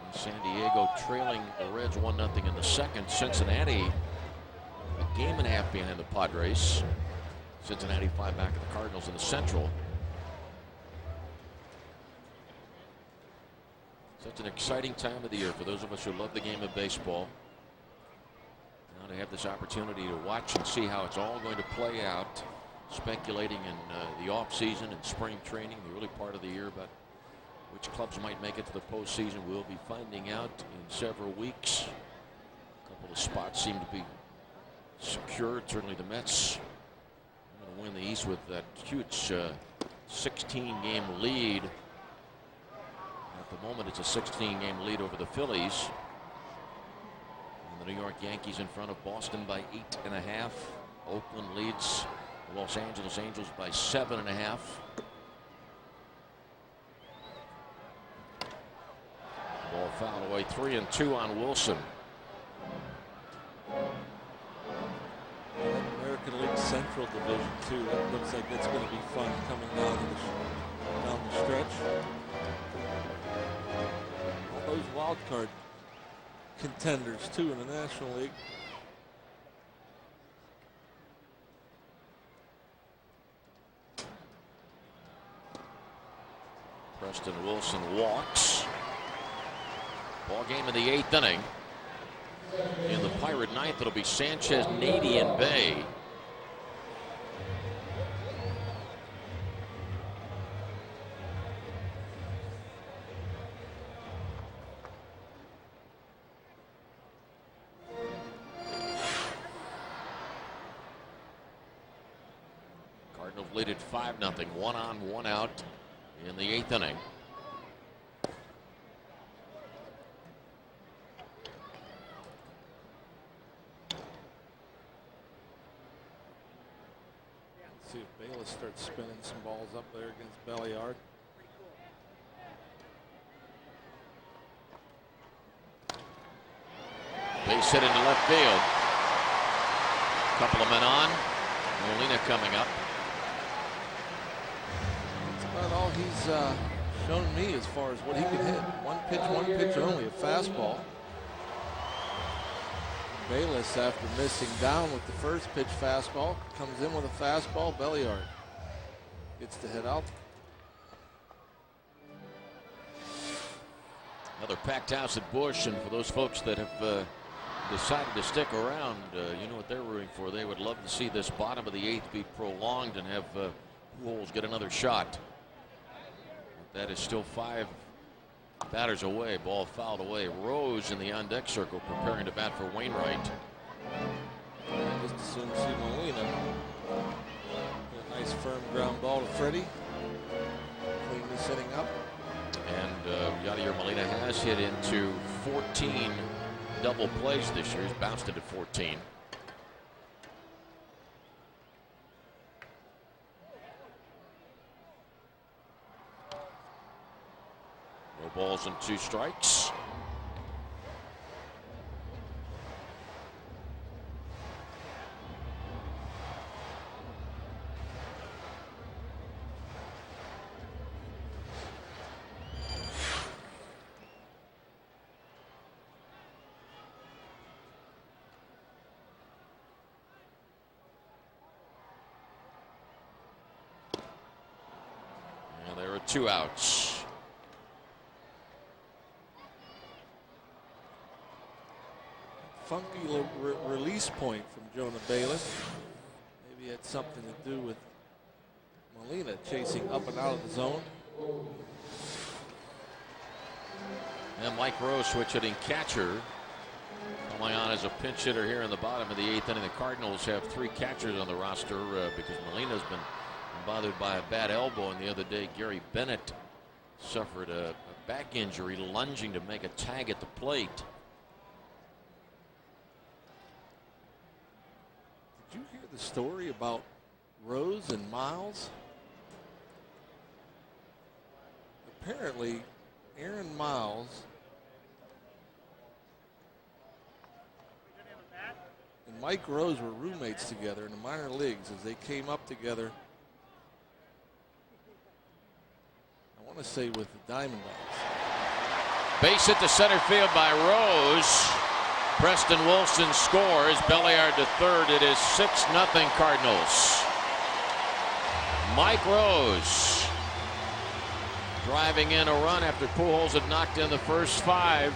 And San Diego trailing the Reds 1-0 in the second. Cincinnati a game and a half behind the Padres. Cincinnati 5 back of the Cardinals in the Central. Such an exciting time of the year for those of us who love the game of baseball. Now to have this opportunity to watch and see how it's all going to play out. Speculating in the off season and spring training, the early part of the year, about which clubs might make it to the postseason. We'll be finding out in several weeks. A couple of spots seem to be secured. Certainly the Mets going to win the East with that huge 16-game lead. At the moment, it's a 16-game lead over the Phillies. And the New York Yankees in front of Boston by 8.5. Oakland leads the Los Angeles Angels by 7.5. Ball fouled away. 3-2 on Wilson. American League Central Division 2. That looks like it's going to be fun coming down the stretch. All those wild card contenders too in the National League. Preston Wilson walks. Ball game in the 8th inning. In the Pirate 9th, it'll be Sanchez, Nady, and Bay. Cardinals lead at 5-0. 1 on, 1 out in the 8th inning. See if Bayless starts spinning some balls up there against Belliard. Base hit into left field. Couple of men on. Molina coming up. That's about all he's shown me as far as what he can hit. One pitch only, a fastball. Bayless, after missing down with the first pitch fastball, comes in with a fastball. Belliard gets to hit out. Another packed house at Busch, and for those folks that have decided to stick around, you know what they're rooting for. They would love to see this bottom of the 8th be prolonged and have Pujols get another shot. But that is still 5 batters away. Ball fouled away. Rose in the on-deck circle preparing to bat for Wainwright. Just as soon as see Molina. A nice firm ground ball to Freddie. Clean this inning up. And Yadier Molina has hit into 14 double plays this year. He's bounced into 14. No balls and 2 strikes. And there are 2 outs. Funky release point from Jonah Bailiff. Maybe it had something to do with Molina chasing up and out of the zone. And Mike Rose, switch hitting catcher, coming on as a pinch hitter here in the bottom of the 8th inning. The Cardinals have 3 catchers on the roster because Molina's been bothered by a bad elbow, and the other day Gary Bennett suffered a back injury lunging to make a tag at the plate. Did you hear the story about Rose and Miles? Apparently, Aaron Miles and Mike Rose were roommates together in the minor leagues as they came up together. I want to say with the Diamondbacks. Base hit to center field by Rose. Preston Wilson scores. Belliard to third. It is 6-0 Cardinals. Mike Rose driving in a run after Pujols had knocked in the first 5.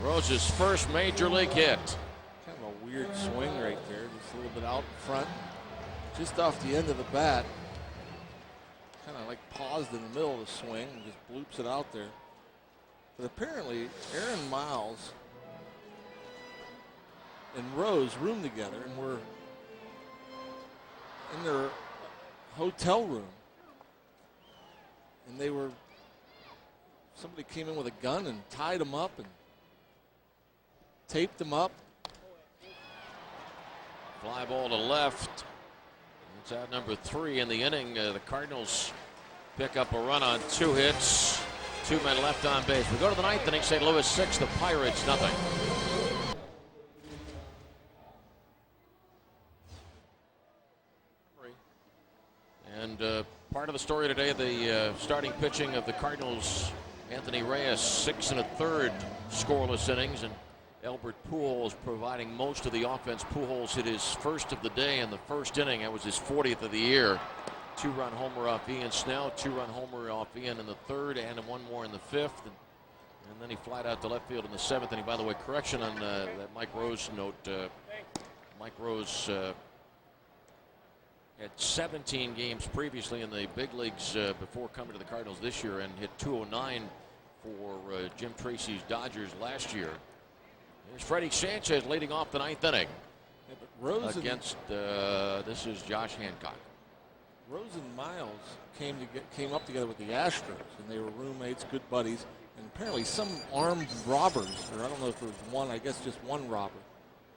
Rose's first major league hit. Kind of a weird swing right there. Just a little bit out in front. Just off the end of the bat. Kind of like paused in the middle of the swing and just bloops it out there. But apparently Aaron Miles and Rose roomed together and were in their hotel room. And somebody came in with a gun and tied them up and taped them up. Fly ball to left. It's out number 3 in the inning. The Cardinals pick up a run on 2 hits. 2 men left on base. We go to the 9th inning. St. Louis 6, the Pirates nothing. And part of the story today, the starting pitching of the Cardinals, Anthony Reyes, 6 1/3 scoreless innings, and Albert Pujols providing most of the offense. Pujols hit his first of the day in the first inning. That was his 40th of the year. 2-run homer off Ian Snell, 2-run homer off Ian in the 3rd, and 1 more in the 5th. And then he flied out to left field in the 7th inning. By the way, correction on that Mike Rose note. Mike Rose had 17 games previously in the big leagues before coming to the Cardinals this year, and hit .209 for Jim Tracy's Dodgers last year. Here's Freddie Sanchez leading off the 9th inning. Yeah, but Rose against this is Josh Hancock. Rose and Miles came up together with the Astros, and they were roommates, good buddies. And apparently some armed robbers, or I don't know if there was one, I guess just one robber,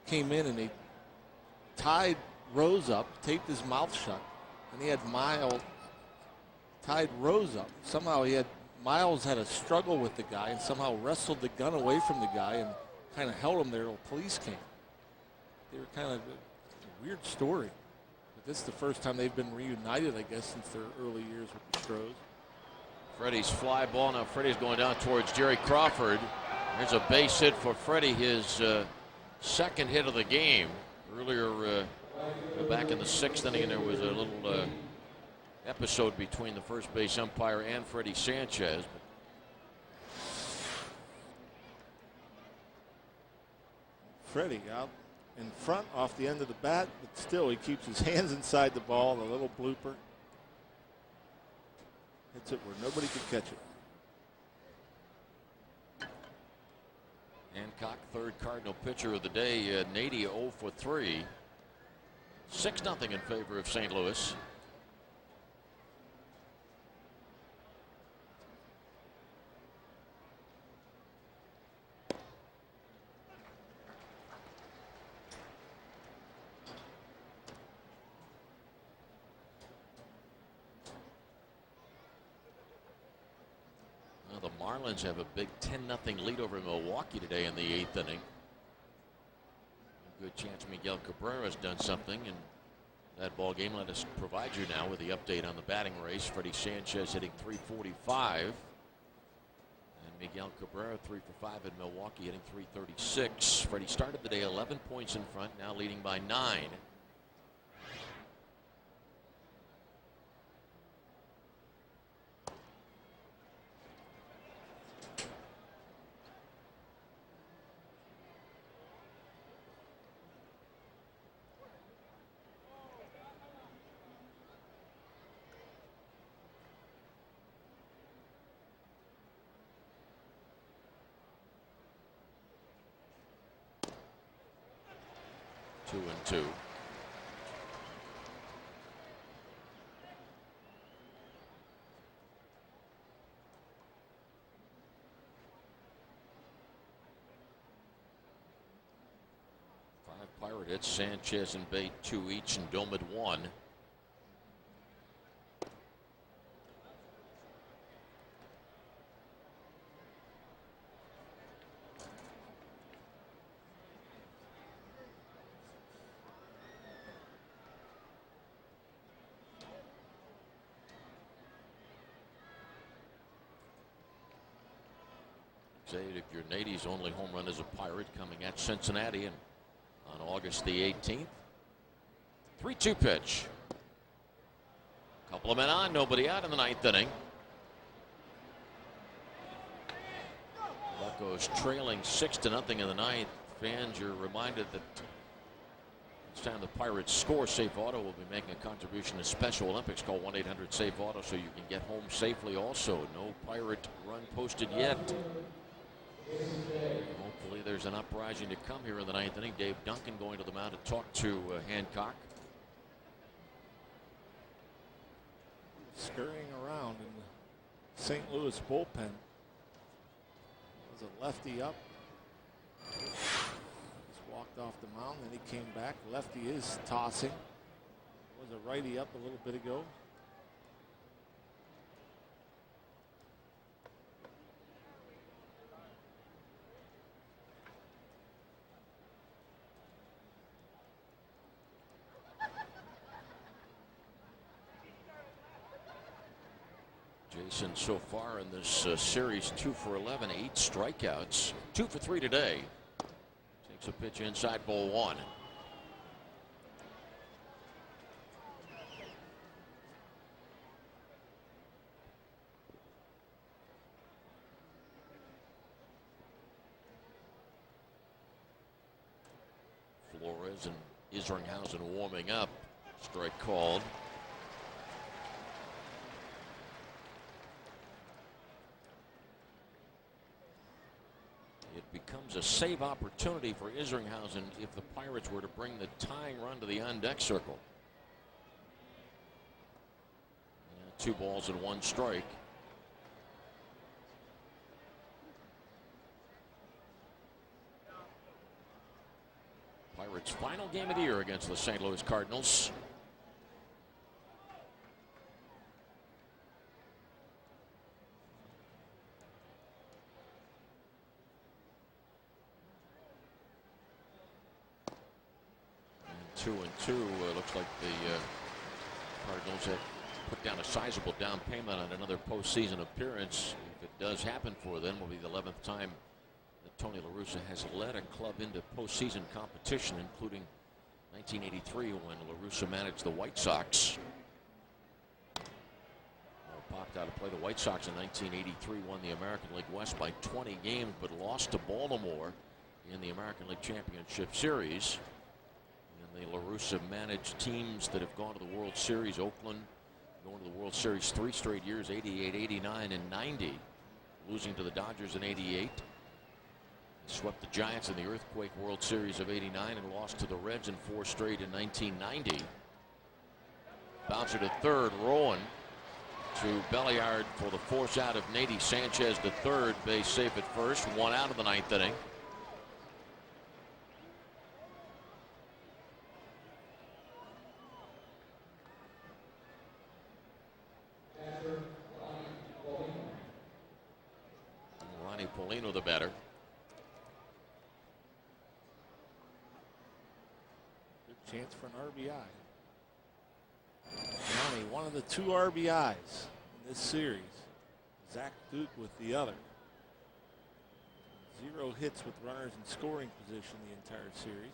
came in and they tied Rose up, taped his mouth shut, and he had Miles tied Rose up. Somehow Miles had a struggle with the guy and somehow wrestled the gun away from the guy and kind of held him there till police came. They were kind of a weird story. But this is the first time they've been reunited, I guess, since their early years with the Stros. Freddie's fly ball. Now Freddie's going down towards Jerry Crawford. There's a base hit for Freddie, his 2nd hit of the game. Earlier back in the 6th inning, there was a little episode between the first base umpire and Freddie Sanchez. Freddie out in front off the end of the bat, but still he keeps his hands inside the ball, the little blooper. Hits it where nobody could catch it. Hancock, 3rd Cardinal pitcher of the day. Nady 0 for 3. 6-0 in favor of St. Louis. Marlins have a big 10-0 lead over Milwaukee today in the 8th inning. A good chance Miguel Cabrera has done something in that ball game. Let us provide you now with the update on the batting race. Freddie Sanchez hitting .345. And Miguel Cabrera 3 for 5 in Milwaukee hitting .336. Freddie started the day 11 points in front, now leading by 9. 2-2. Pirate hits. Sanchez and Bate 2 each, and Domit 1. Xavier Nady's only home run as a Pirate coming at Cincinnati and on August the 18th. 3-2 pitch. Couple of men on, nobody out in the 9th inning. Buccos trailing 6-0 in the 9th. Fans, you're reminded that each time the Pirates score, Safe Auto will be making a contribution to Special Olympics. Call 1-800-SAFE-AUTO so you can get home safely also. No Pirate run posted yet. Hopefully there's an uprising to come here in the 9th inning. Dave Duncan going to the mound to talk to Hancock. Scurrying around in the St. Louis bullpen. Was a lefty up. Just walked off the mound, then he came back. Lefty is tossing. Was a righty up a little bit ago. Jason so far in this series 2 for 11, 8 strikeouts, 2 for 3 today. Takes a pitch inside, ball 1. Flores and Isringhausen warming up. Strike called. It becomes a save opportunity for Isringhausen if the Pirates were to bring the tying run to the on-deck circle. 2 balls and 1 strike. Pirates' final game of the year against the St. Louis Cardinals. And 2-2. Looks like the Cardinals have put down a sizable down payment on another postseason appearance. If it does happen for them, it will be the 11th time that Tony La Russa has led a club into postseason competition, including 1983 when La Russa managed the White Sox. Popped out of play. The White Sox in 1983 won the American League West by 20 games, but lost to Baltimore in the American League Championship Series. And the La Russa managed teams that have gone to the World Series. Oakland going to the World Series 3 straight years, 88, 89, and 90. Losing to the Dodgers in 88. Swept the Giants in the Earthquake World Series of 89 and lost to the Reds in 4 straight in 1990. Bouncer to third, Rowan to Belliard for the force out of Nady. Sanchez to third, base safe at first. 1 out of the 9th inning. the batter. Good chance for an RBI. Johnny, one of the 2 RBIs in this series. Zach Duke with the other. 0 hits with runners in scoring position the entire series.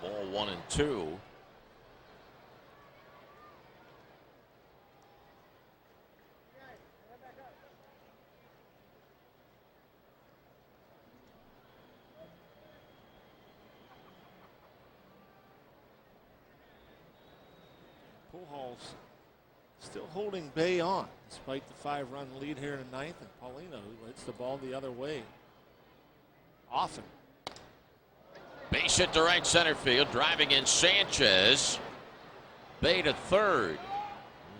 Ball 1 and 2. Pujols still holding Bay on despite the 5-run lead here in the 9th, and Paulino, who hits the ball the other way often. Base hit to right center field. Driving in Sanchez. Bay to third.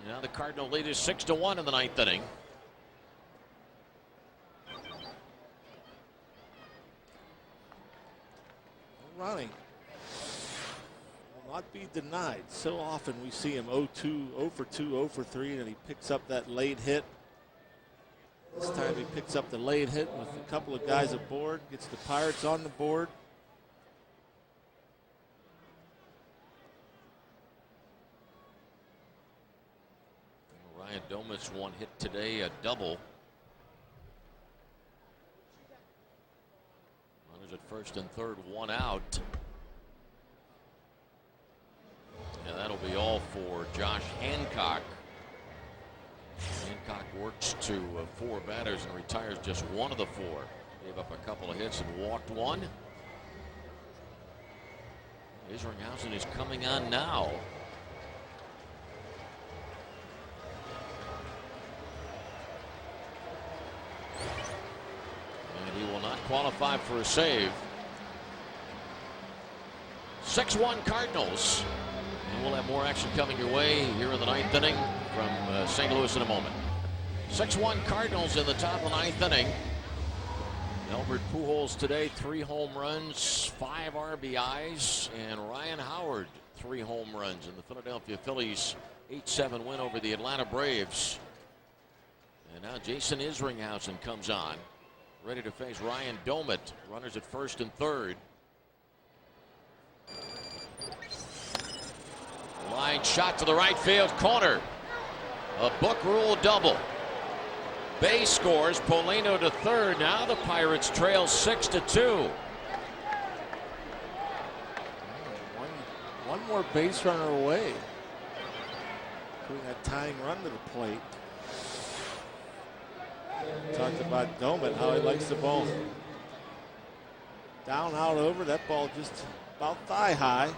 Now the Cardinal lead is 6-1 in the 9th inning. Ronnie will not be denied. So often we see him 0 for 2, 0 for 3, and he picks up that late hit. This time he picks up the late hit with a couple of guys aboard, gets the Pirates on the board. Ryan Domis one hit today, a double. Runners at first and third, 1 out. And that'll be all for Josh Hancock. Hancock works to 4 batters and retires just 1 of the 4. Gave up a couple of hits and walked 1. Isringhausen is coming on now. And he will not qualify for a save. 6-1 Cardinals. And we'll have more action coming your way here in the 9th inning from St. Louis in a moment. 6-1 Cardinals in the top of the 9th inning. Albert Pujols today, 3 home runs, 5 RBIs, and Ryan Howard, 3 home runs in the Philadelphia Phillies 8-7 win over the Atlanta Braves. And now Jason Isringhausen comes on, ready to face Ryan Domis. Runners at first and third. Line shot to the right field corner. A book rule double. Bay scores. Paulino to third. Now the Pirates trail 6-2. One more base runner away. Putting that tying run to the plate. Talked about Domis, how he likes the ball down, out, over. That ball just about thigh high.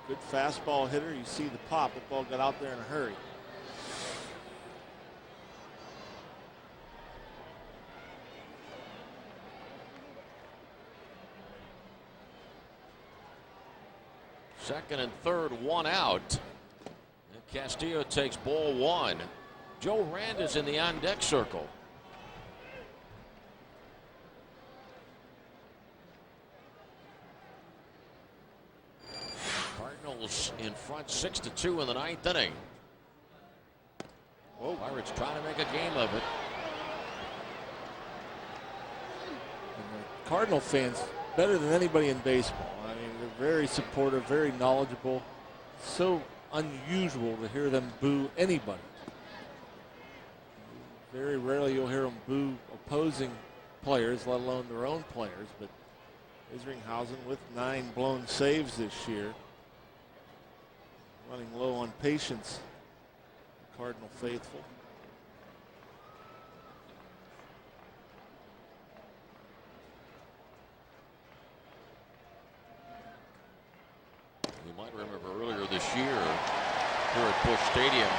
Good fastball hitter. You see the pop. The ball got out there in a hurry. Second and third, 1 out. And Castillo takes ball 1. Joe Rand is in the on-deck circle. Cardinals in front 6-2 in the 9th inning. Whoa. Pirates trying to make a game of it. And the Cardinal fans, better than anybody in baseball. I mean, they're very supportive, very knowledgeable. So unusual to hear them boo anybody. Very rarely you'll hear them boo opposing players, let alone their own players. But Isringhausen with 9 blown saves this year. Running low on patience. Cardinal faithful. You might remember earlier this year here at Busch Stadium,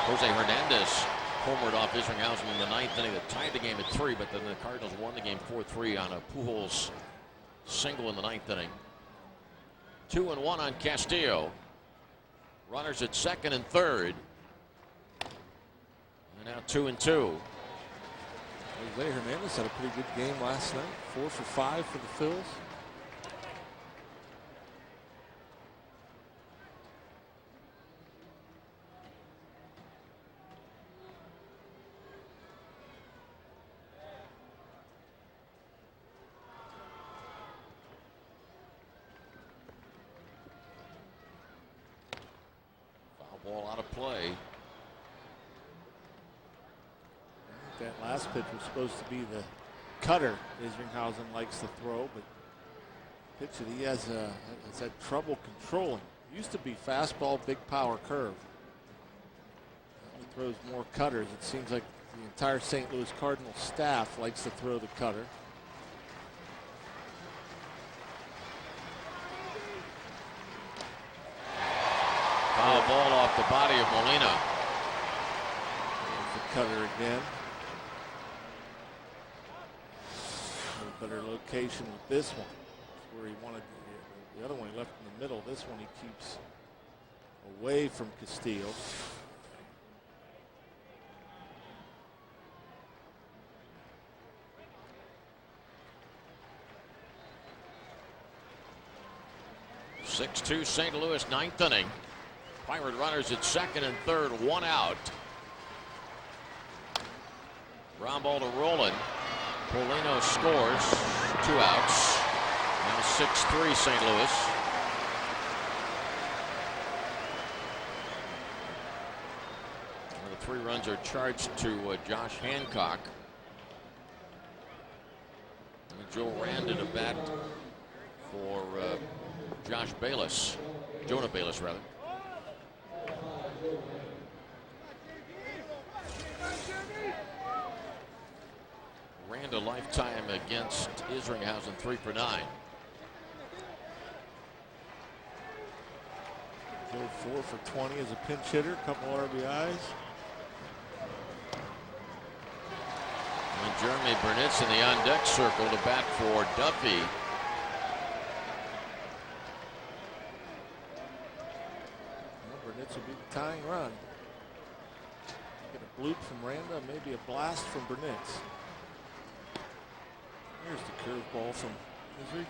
Jose Hernandez homered off Isringhausen in the 9th inning that tied the game at 3, but then the Cardinals won the game 4-3 on a Pujols single in the 9th inning. 2-1 on Castillo. Runners at second and third. And now 2-2. Jose Hernandez had a pretty good game last night. 4 for 5 for the Phils. Ball out of play. That last pitch was supposed to be the cutter Isringhausen likes to throw, but pitch that he has had trouble controlling. It used to be fastball, big power curve. He throws more cutters. It seems like the entire St. Louis Cardinals staff likes to throw the cutter. Foul ball off the body of Molina. There's the cutter again. A little better location with this one. That's where he wanted the other one he left in the middle. This one he keeps away from Castillo. (6-2) St. Louis, 9th inning. Pirate runners at second and third, 1 out. Ground ball to Roland. Polino scores, 2 outs. Now 6-3 St. Louis. And the 3 runs are charged to Josh Hancock. And Joe Rand in a bat for Josh Bayless. Jonah Bayless, rather. Rand a lifetime against Isringhausen, 3 for 9. Joe 4 for 20 as a pinch hitter, a couple RBIs. And Jeremy Burnitz in the on-deck circle to bat for Duffy. Burnitz will be the tying run. Get a bloop from Randa, maybe a blast from Burnitz. Here's the curveball from Isri.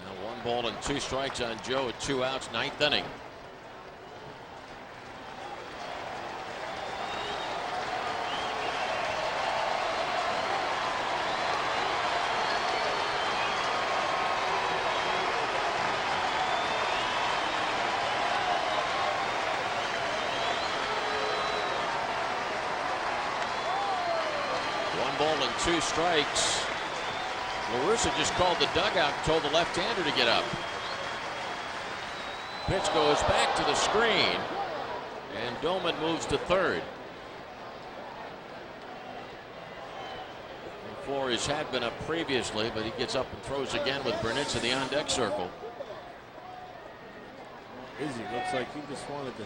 Now 1 ball and 2 strikes on Joe at 2 outs, 9th inning. Ball and 2 strikes. LaRussa just called the dugout and told the left-hander to get up. Pitch goes back to the screen, and Doman moves to third. Flores had been up previously, but he gets up and throws again with Burnitz in the on-deck circle. Izzy looks like he just wanted to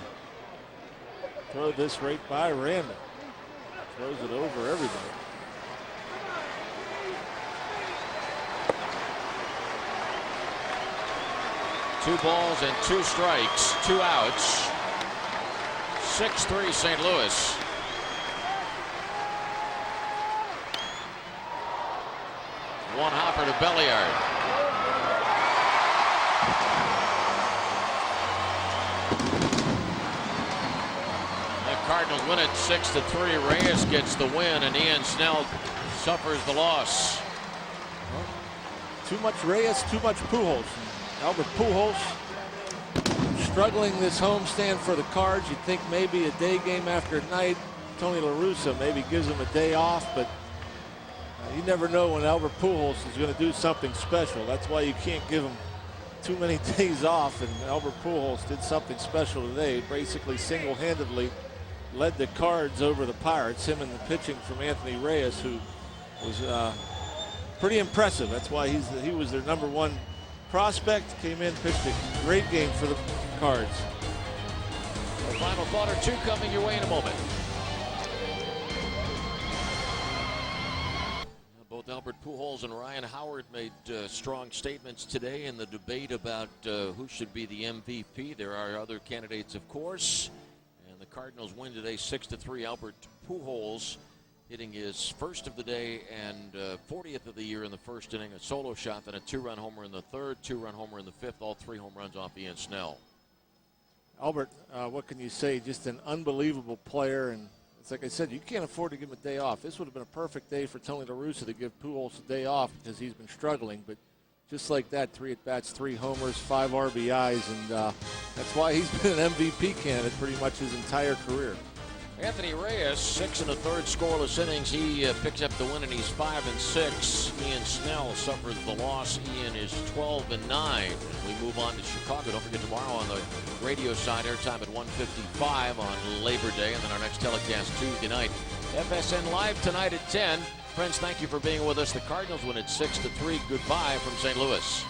throw this right by Randa. Throws it over everybody. Two balls and 2 strikes, 2 outs. 6-3 St. Louis. One hopper to Belliard. The Cardinals win it 6-3. Reyes gets the win, and Ian Snell suffers the loss. Well, too much Reyes, too much Pujols. Albert Pujols struggling this homestand for the Cards. You'd think maybe a day game after night. Tony La Russa maybe gives him a day off, but you never know when Albert Pujols is going to do something special. That's why you can't give him too many days off, and Albert Pujols did something special today. Basically single-handedly led the Cards over the Pirates, him and the pitching from Anthony Reyes, who was pretty impressive. That's why he was their #1 prospect, came in, pitched a great game for the Cards. The final thought or two coming your way in a moment. Both Albert Pujols and Ryan Howard made strong statements today in the debate about who should be the MVP. There are other candidates, of course. And the Cardinals win today 6-3. Albert Pujols hitting his first of the day and 40th of the year in the first inning. A solo shot, then a two-run homer in the third, two-run homer in the fifth. All 3 home runs off Ian Snell. Albert, what can you say? Just an unbelievable player, and it's like I said, you can't afford to give him a day off. This would have been a perfect day for Tony La Russa to give Pujols a day off because he's been struggling. But just like that, 3 at-bats, 3 homers, 5 RBIs, and that's why he's been an MVP candidate pretty much his entire career. Anthony Reyes, 6 1/3 scoreless innings. He picks up the win, and he's 5-6. Ian Snell suffers the loss. Ian is 12-9. We move on to Chicago. Don't forget tomorrow on the radio side, airtime at 1:55 on Labor Day, and then our next telecast Tuesday night. FSN Live tonight at 10. Friends, thank you for being with us. The Cardinals win at 6-3. Goodbye from St. Louis.